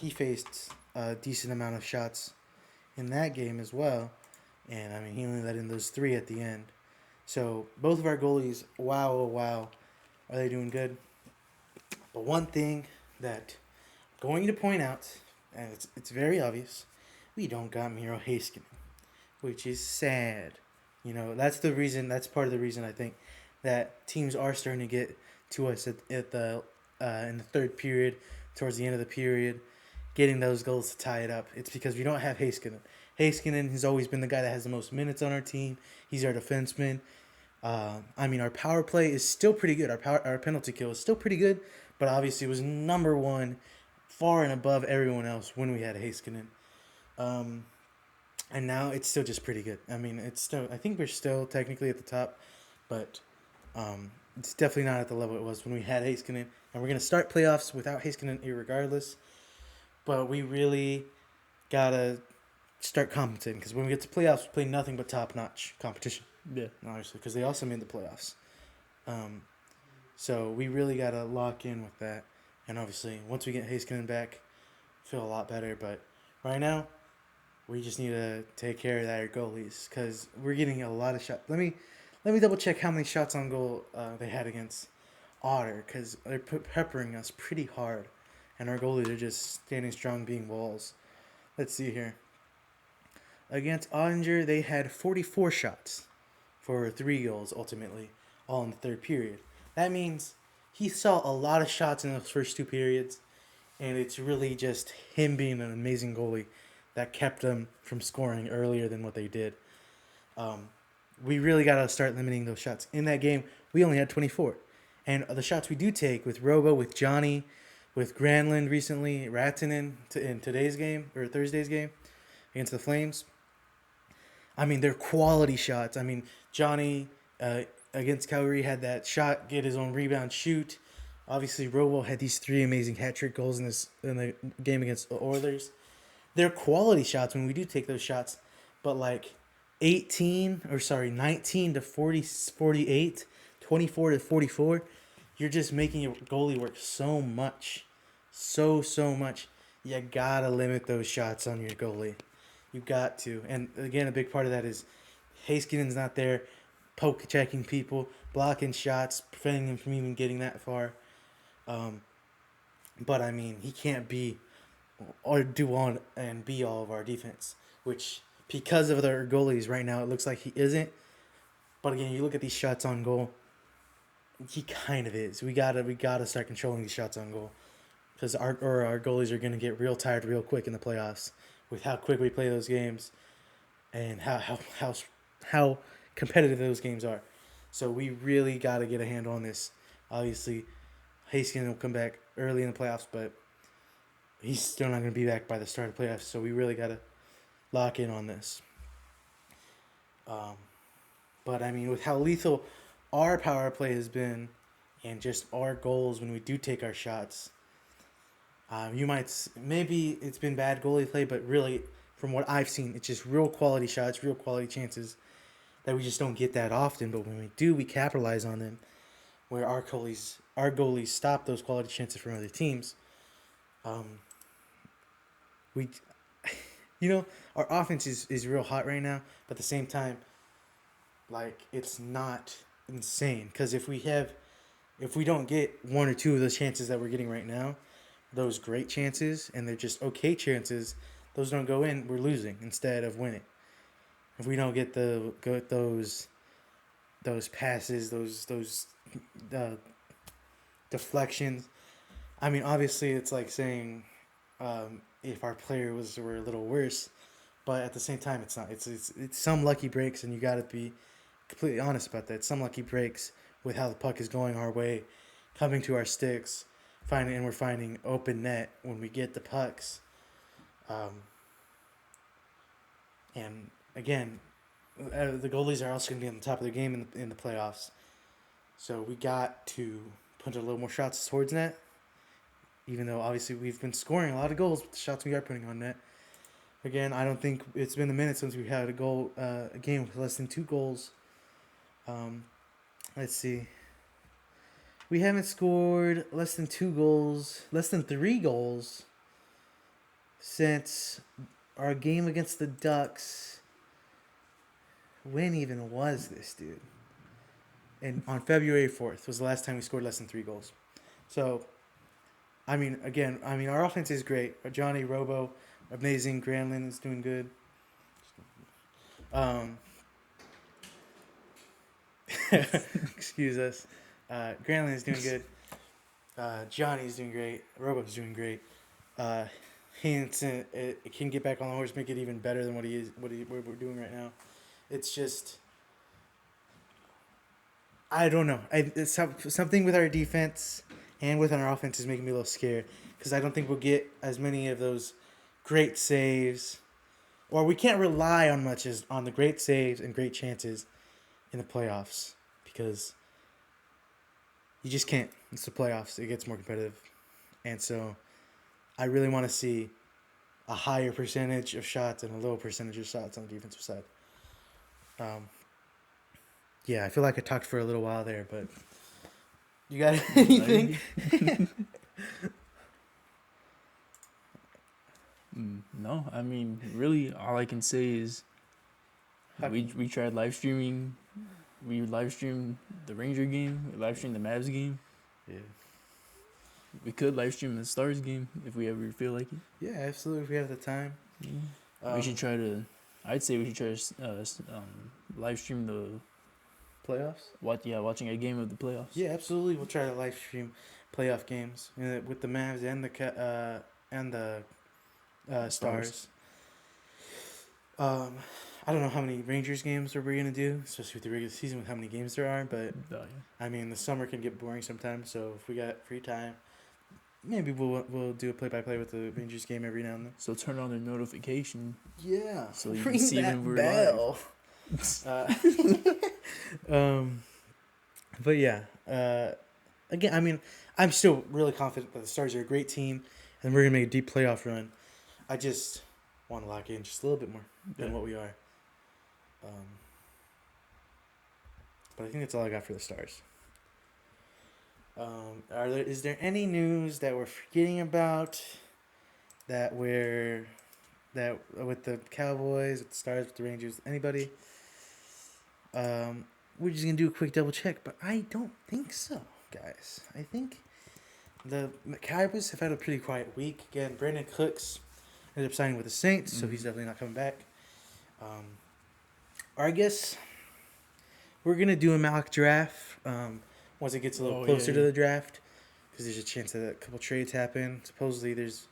faced a decent amount of shots in that game as well, and he only let in those 3 at the end. So both of our goalies, wow, are they doing good? But one thing that I'm going to point out, and it's very obvious, we don't got Miro Heiskanen, which is sad. That's part of the reason I think that teams are starting to get to us in the third period, towards the end of the period, getting those goals to tie it up. It's because we don't have Heiskanen. Heiskanen has always been the guy that has the most minutes on our team. He's our defenseman. Our power play is still pretty good. Our penalty kill is still pretty good, but obviously it was number 1, far and above everyone else when we had Heiskanen. And now it's still just pretty good. I think we're still technically at the top, but it's definitely not at the level it was when we had Heiskanen. And we're going to start playoffs without Heiskanen irregardless. But we really got to start compensating, because when we get to playoffs, we play nothing but top-notch competition.
Yeah.
Obviously, because they also made the playoffs. So we really got to lock in with that. And obviously, once we get Heiskanen back, feel a lot better. But right now, we just need to take care of our goalies, because we're getting a lot of shots. Let me double check how many shots on goal they had against Otter, because they're peppering us pretty hard, and our goalies are just standing strong, being walls. Let's see here. Against Ottinger, they had 44 shots for 3 goals ultimately, all in the third period. That means he saw a lot of shots in those first 2 periods, and it's really just him being an amazing goalie that kept them from scoring earlier than what they did. We really got to start limiting those shots. In that game, we only had 24. And the shots we do take with Robo, with Johnny, with Granlund recently, Ratinen in today's game, or Thursday's game, against the Flames, they're quality shots. Johnny against Calgary had that shot, get his own rebound, shoot. Obviously, Robo had these 3 amazing hat-trick goals in the game against the Oilers. They're quality shots when we do take those shots, but 19 to 48, 24 to 44, you're just making your goalie work so much. So much. You gotta limit those shots on your goalie. You got to. And again, a big part of that is Heiskanen's not there, poke checking people, blocking shots, preventing them from even getting that far. But he can't be or do on and be all of our defense, which because of their goalies right now, it looks like he isn't. But again, you look at these shots on goal, he kind of is. We gotta start controlling these shots on goal, because our goalies are gonna get real tired real quick in the playoffs with how quick we play those games and how competitive those games are. So we really gotta get a handle on this. Obviously, Heiskanen will come back early in the playoffs, but he's still not going to be back by the start of the playoffs, so we really got to lock in on this. But with how lethal our power play has been, and just our goals when we do take our shots, maybe it's been bad goalie play, but really, from what I've seen, it's just real quality shots, real quality chances that we just don't get that often. But when we do, we capitalize on them, where our goalies stop those quality chances from other teams. Our offense is real hot right now, but at the same time, it's not insane, because if we don't get 1 or 2 of those chances that we're getting right now, those great chances, and they're just okay chances, those don't go in, we're losing instead of winning. If we don't get those passes, those deflections, obviously it's like saying if our players were a little worse, but at the same time, it's not. It's some lucky breaks, and you got to be completely honest about that. Some lucky breaks with how the puck is going our way, coming to our sticks, we're finding open net when we get the pucks. And again, the goalies are also going to be on the top of their game in the playoffs. So we got to put a little more shots towards net, even though obviously we've been scoring a lot of goals with the shots we are putting on net. Again, I don't think it's been a minute since we had a game with less than 2 goals. Let's see. We haven't scored less than 2 goals, less than 3 goals since our game against the Ducks. When even was this, dude? And on February 4th was the last time we scored less than 3 goals. So, again, our offense is great. Johnny, Robo, amazing. Granlund is doing good. Excuse us. Granlund is doing good. Johnny's doing great. Robo's doing great. Hanson it can get back on the horse, make it even better than what we're doing right now. It's just, I don't know. It's something with our defense and with our offense is making me a little scared because I don't think we'll get as many of those great saves, or we can't rely on much as on the great saves and great chances in the playoffs because you just can't. It's the playoffs. It gets more competitive, and so I really want to see a higher percentage of shots and a lower percentage of shots on the defensive side. Yeah, I feel like I talked for a little while there, but you got anything?
No, I mean, really, all I can say is we tried live streaming. We live streamed the Ranger game. We live streamed the Mavs game.
Yeah.
We could live stream the Stars game if we ever feel like it.
Yeah, absolutely. If we have the time.
We should try to. I'd say we should try to live stream the
playoffs.
Watching a game of the playoffs.
Yeah, absolutely. We'll try to live stream playoff games with the Mavs and the Stars. I don't know how many Rangers games we're gonna do, especially with the regular season, with how many games there are. But the summer can get boring sometimes. So if we got free time, maybe we'll do a play-by-play with the Rangers game every now and then.
So turn on the notification.
Yeah.
So you
ring
can see
that
when we're
bell. But yeah. Again, I'm still really confident that the Stars are a great team, and we're gonna make a deep playoff run. I just want to lock in just a little bit more than what we are. But I think that's all I got for the Stars. Is there any news that we're forgetting about that with the Cowboys, with the Stars, with the Rangers, anybody? We're just gonna do a quick double check, but I don't think so, guys. I think the Cowboys have had a pretty quiet week. Again, Brandon Cooks ended up signing with the Saints, so he's definitely not coming back. Or I guess we're gonna do a mock draft once it gets a little closer to the draft, because there's a chance that a couple trades happen. Supposedly, there's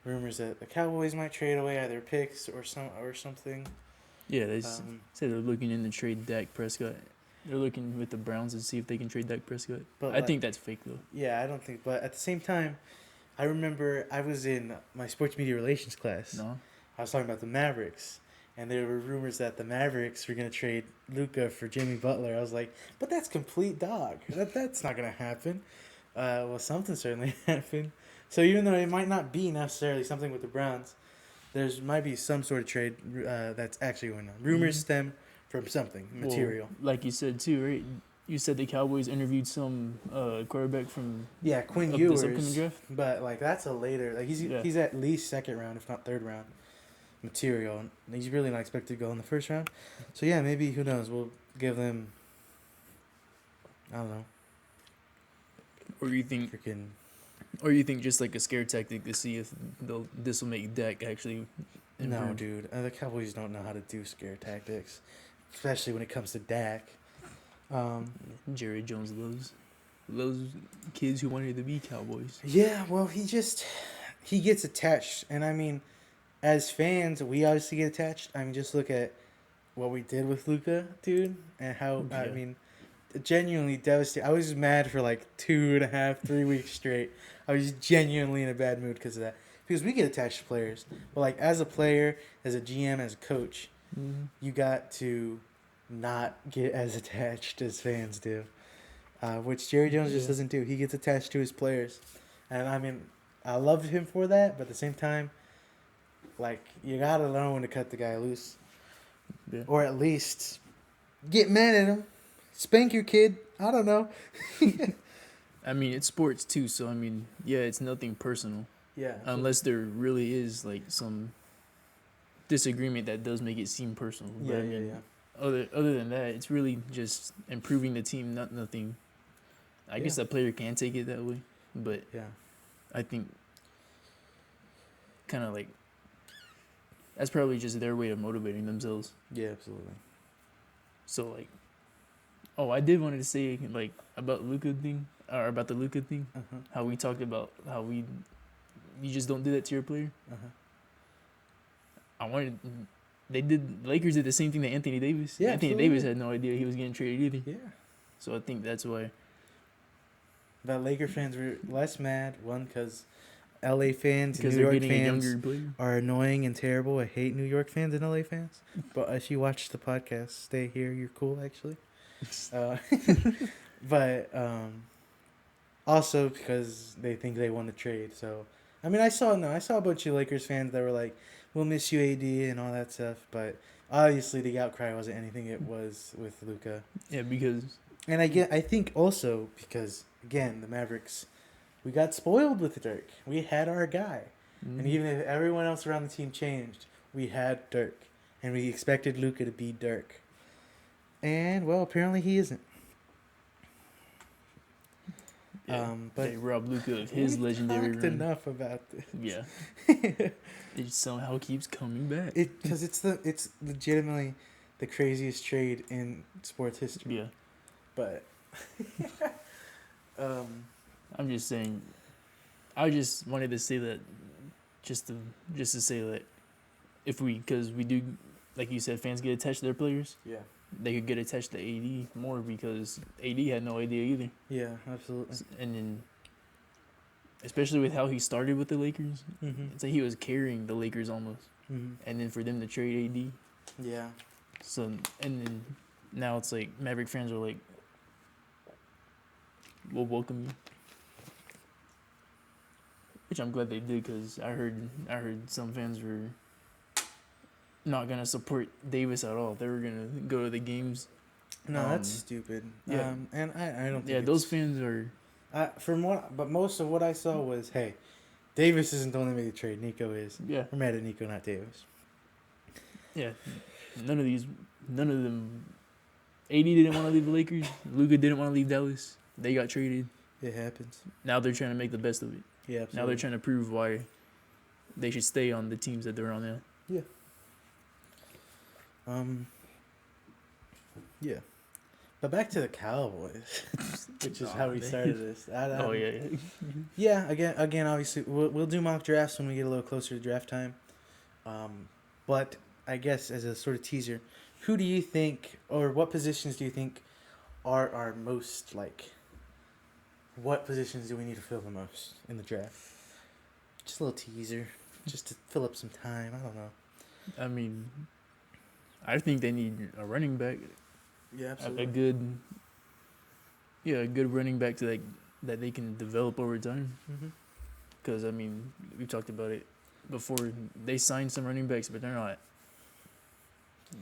rumors that the Cowboys might trade away either picks or something.
Yeah, they say they're looking in to trade Dak Prescott. They're looking with the Browns to see if they can trade Dak Prescott. But I think that's fake, though.
Yeah, I don't think. But at the same time, I remember I was in my sports media relations class.
No.
I was talking about the Mavericks, and there were rumors that the Mavericks were going to trade Luka for Jimmy Butler. I was like, but that's complete dog. That's not going to happen. Well, something certainly happened. So even though it might not be necessarily something with the Browns, might be some sort of trade that's actually going on. Rumors stem from something material.
Well, like you said too, right? You said the Cowboys interviewed some quarterback from
Quinn
Ewers, this upcoming draft.
But that's a later. He's at least second round, if not third round material. And he's really not expected to go in the first round. So yeah, maybe, who knows? We'll give them. I don't know.
Or you think just like a scare tactic to see if this will make Dak actually improve?
No, dude. The Cowboys don't know how to do scare tactics, especially when it comes to Dak.
Jerry Jones loves kids who wanted to be Cowboys.
Yeah, well, he gets attached, and I mean, as fans, we obviously get attached. I mean, just look at what we did with Luca, dude, and how I
Yeah.
mean, genuinely devastated. I was mad for like 2.5, 3 weeks straight. I was genuinely in a bad mood because of that. Because we get attached to players, but like as a player, as a GM, as a coach,
Mm-hmm.
you got to not get as attached as fans do, which Jerry Jones just
Yeah.
doesn't do. He gets attached to his players, and I mean, I love him for that. But at the same time, like you gotta know when to cut the guy loose,
Yeah.
or at least get mad at him, spank your kid. I don't know.
I mean, it's sports too, so I mean, yeah, it's nothing personal.
Yeah.
Unless there really is like some disagreement that does make it seem personal. But
Yeah,
I
yeah,
mean,
yeah.
other than that, it's really just improving the team, not nothing. I guess
Yeah.
a player can take it that way, but
Yeah.
I think kind of like that's probably just their way of motivating themselves.
Yeah, absolutely.
So like, oh, I did wanted to say like about Luca thing or about the Luca thing,
Uh-huh.
how we talked about how you just don't do that to your player.
Uh-huh.
I wanted. They did. Lakers did the same thing to Anthony Davis.
Yeah,
Anthony
absolutely.
Davis had no idea he was getting traded either.
Yeah.
So I think that's why.
But Laker fans were less mad. One, because LA fans and
Because
New
they're
York
getting a
fans
younger player.
are annoying and terrible. I hate New York fans and LA fans. But if you watch the podcast, stay here. You're cool, actually. Uh, but also because they think they won the trade. So, I mean, I saw a bunch of Lakers fans that were like, "We'll miss you, AD," and all that stuff. But obviously, the outcry wasn't anything it was with Luca.
Yeah, because
And I think also because again, the Mavericks, we got spoiled with Dirk. We had our guy, and even if everyone else around the team changed, we had Dirk, and we expected Luca to be Dirk. And well, apparently he isn't.
yeah,
But
they robbed Luca of his legendary
talked
run.
enough about this.
Yeah, it somehow keeps coming back.
Because it's legitimately the craziest trade in sports history.
Yeah,
But
I'm just saying. I just wanted to say that, just to say that, because we do, like you said, fans get attached to their players.
yeah,
They could get attached to AD more because AD had no idea either.
yeah, absolutely.
And then, especially with how he started with the Lakers,
Mm-hmm.
it's like he was carrying the Lakers almost.
Mm-hmm.
And then for them to trade AD,
Yeah.
so and then now it's like Maverick fans are like, "We'll welcome you," which I'm glad they did because I heard some fans were not gonna support Davis at all. They were gonna go to the games.
No, that's stupid.
yeah.
And I don't think
Yeah, those fans are.
but most of what I saw was, hey, Davis isn't the one that made the trade. Nico is.
Yeah,
We're mad at Nico, not Davis.
yeah. None of them. AD didn't want to leave the Lakers. Luka didn't want to leave Dallas. They got traded.
It happens.
Now they're trying to make the best of it.
Yeah, absolutely.
Now they're trying to prove why they should stay on the teams that they're on now.
Yeah. Yeah. But back to the Cowboys, which is how we started this.
Oh yeah.
Yeah. Again. Obviously, we'll do mock drafts when we get a little closer to draft time. But I guess as a sort of teaser, who do you think, or what positions do you think, are our most like? What positions do we need to fill the most in the draft? Just a little teaser, just to fill up some time. I don't know.
I mean, I think they need a running back.
Yeah,
A good running back to that they can develop over time.
Mm-hmm.
Because I mean, we've talked about it before. They signed some running backs, but they're not.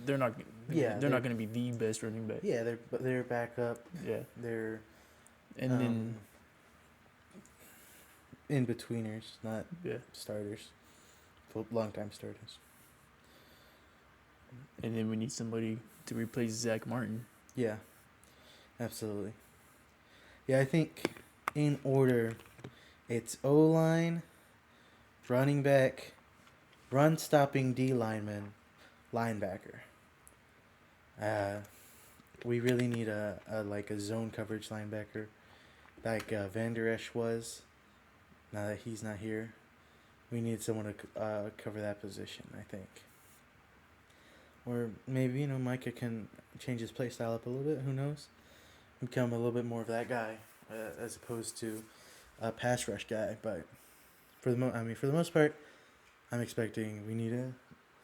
They're not.
Yeah,
they're not going to be the best running back.
Yeah, they're backup.
Yeah,
They're
and then
in betweeners, not
yeah,
starters. Long time starters.
and then we need somebody to replace Zach Martin.
Yeah, absolutely. Yeah, I think in order, it's O-line, running back, run-stopping D lineman, linebacker. We really need a zone coverage linebacker, like Van Der Esch was. Now that he's not here, we need someone to cover that position, I think. Or maybe, Micah can change his play style up a little bit. Who knows? Become a little bit more of that guy as opposed to a pass rush guy. But for the most part, I'm expecting we need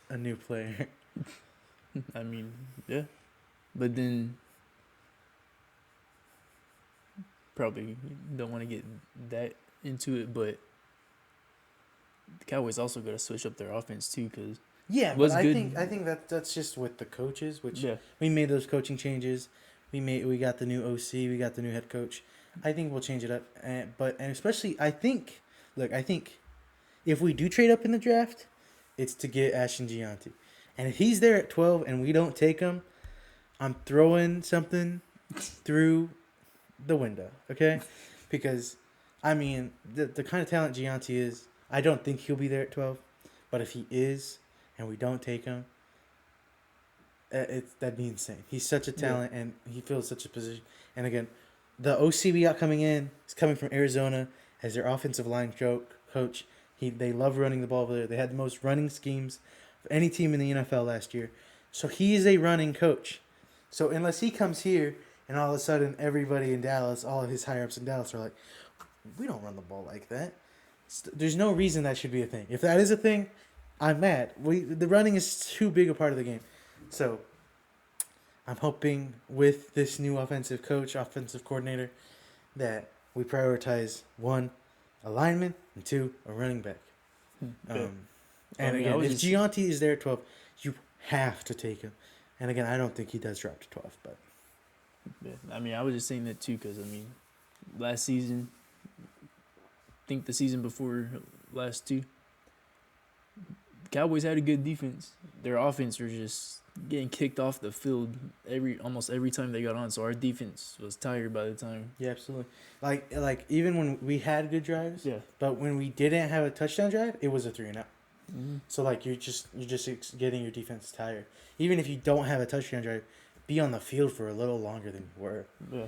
a new player.
I mean, yeah. But then probably don't want to get that into it, but the Cowboys also got to switch up their offense too, because
Yeah,
what's
but I
good?
think that's just with the coaches, which
Yeah,
we made those coaching changes. We got the new OC, we got the new head coach. I think we'll change it up, and especially I think if we do trade up in the draft, it's to get Ashton Gianti, and if he's there at 12 and we don't take him, I'm throwing something through the window, okay? Because I mean the kind of talent Gianti is, I don't think he'll be there at 12, but if he is and we don't take him, that'd be insane. He's such a talent, and he fills such a position. And again, the OC we got coming in is coming from Arizona as their offensive line coach. They love running the ball over there. They had the most running schemes of any team in the NFL last year. So he is a running coach. So unless he comes here and all of a sudden everybody in Dallas, all of his higher ups in Dallas are like, we don't run the ball like that. There's no reason that should be a thing. If that is a thing, I'm mad. The running is too big a part of the game. So I'm hoping with this new offensive coordinator, that we prioritize 1, a lineman, and 2, a running back.
yeah.
And
I
again, if
just-
Gianti is there at 12, you have to take him. And again, I don't think he does drop to 12, but
Yeah, I mean, I was just saying that too, because last season, I think the season before last two, Cowboys had a good defense. Their offense was just getting kicked off the field almost every time they got on. So our defense was tired by the time.
yeah, absolutely. Like even when we had good drives,
Yeah.
but when we didn't have a touchdown drive, it was a 3-and-out.
Mm-hmm.
So like you're just getting your defense tired. Even if you don't have a touchdown drive, be on the field for a little longer than you were.
Yeah.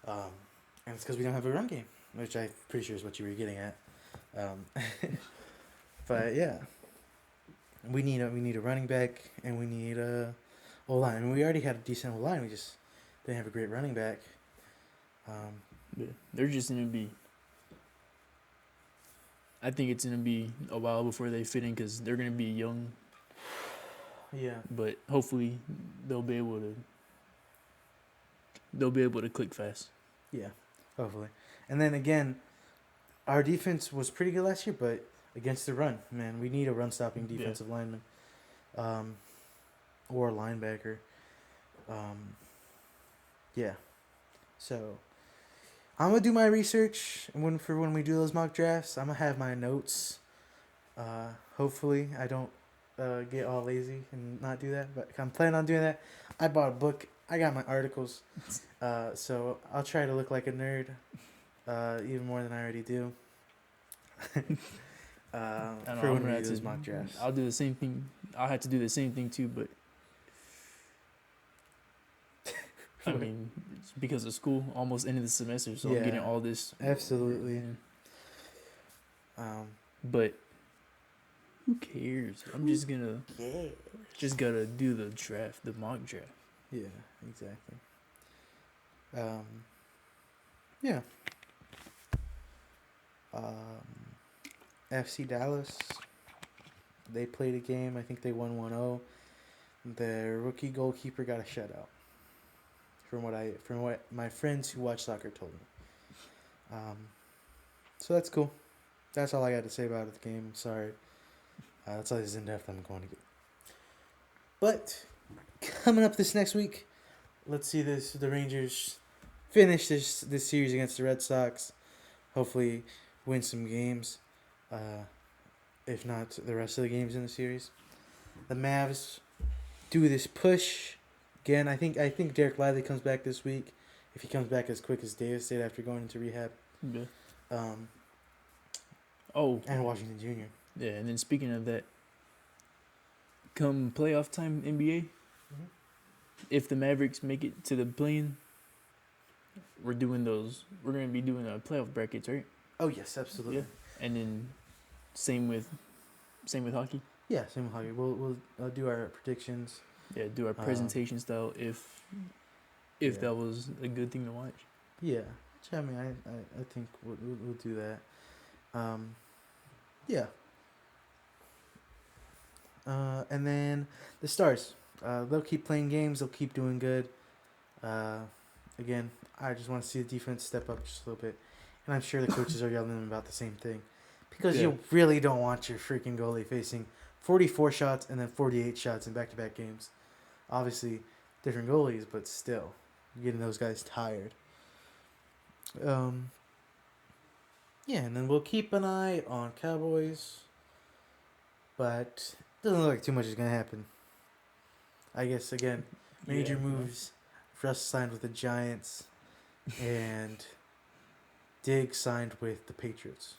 And it's because we don't have a run game, which I'm pretty sure is what you were getting at. But yeah, we need a running back, and we need a O-line. I mean, we already had a decent O-line. We just didn't have a great running back.
Yeah. They're just going to be. I think it's going to be a while before they fit in, because they're going to be young.
Yeah.
But hopefully they'll be able to click fast.
Yeah, hopefully. And then again, our defense was pretty good last year, but against the run, man, we need a run-stopping defensive lineman, or a linebacker. Yeah. So I'm gonna do my research, and when we do those mock drafts, I'm gonna have my notes. Hopefully, I don't get all lazy and not do that, but I'm planning on doing that. I bought a book. I got my articles, so I'll try to look like a nerd, even more than I already do. For when we do those mock drafts.
I'll do the same thing. I'll have to do the same thing too, but I mean, it's because of school, almost ended the semester, so I'm getting all this.
Absolutely.
But who cares? I'm just gotta do the draft, the mock draft.
Yeah, exactly. Yeah. FC Dallas, they played a game. I think they won 1-0. Their rookie goalkeeper got a shutout. From what my friends who watch soccer told me. So that's cool. That's all I got to say about the game. Sorry. That's all as in depth I'm going to get. But coming up this next week, let's see the Rangers finish this series against the Red Sox. Hopefully win some games. If not the rest of the games in the series. The Mavs do this push. Again, I think Derek Lively comes back this week. If he comes back as quick as Davis did after going into rehab.
Yeah.
And Washington Jr.
Yeah, and then speaking of that, come playoff time, NBA, if the Mavericks make it to the play-in, we're going to be doing playoff brackets, right?
Oh, yes, absolutely.
Yeah. And then Same with hockey.
Yeah, same with hockey. We'll do our predictions.
Yeah, do our presentation style if
Yeah.
that was a good thing to watch.
Yeah, which, I mean, I think we'll do that. Yeah. And then the Stars. They'll keep playing games. They'll keep doing good. Again, I just want to see the defense step up just a little bit. And I'm sure the coaches are yelling about the same thing. Because
Yeah.
you really don't want your freaking goalie facing 44 shots and then 48 shots in back-to-back games. Obviously, different goalies, but still, you're getting those guys tired. Yeah, and then we'll keep an eye on Cowboys. But doesn't look like too much is going to happen. I guess, again, major
Yeah,
moves. Russ signed with the Giants, and Diggs signed with the Patriots.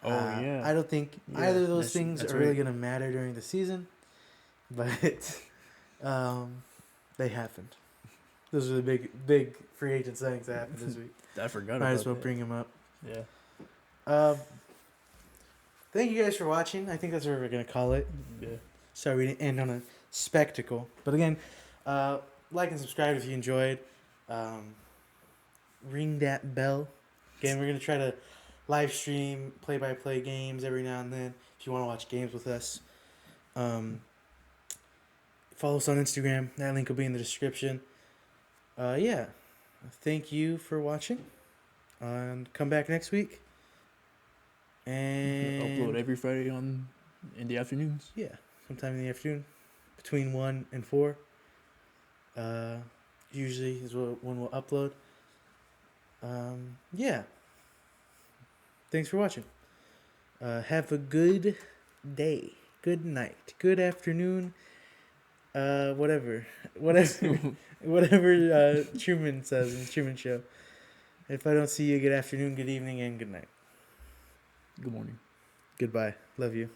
Oh yeah.
I don't think
Yeah,
either of those
that's-
things
that's
are really
right.
going to matter during the season, but they happened. Those are the big free agent signings that happened this week.
I forgot
Might
about
as well
that.
bring them up.
Yeah.
Thank you guys for watching. I think that's what we're going to call it.
Yeah.
Sorry we didn't end on a spectacle. But again, like and subscribe if you enjoyed. Ring that bell. Again, we're going to try to live stream play-by-play games every now and then if you want to watch games with us. Follow us on Instagram. That link will be in the description. Yeah. Thank you for watching. And come back next week. And
Upload every Friday in the afternoons.
yeah, sometime in the afternoon, between 1 and 4. Usually is when we'll upload. Yeah. Thanks for watching. Have a good day, good night, good afternoon. Whatever Truman says in the Truman Show. If I don't see you, good afternoon, good evening, and good night.
Good morning.
Goodbye. Love you.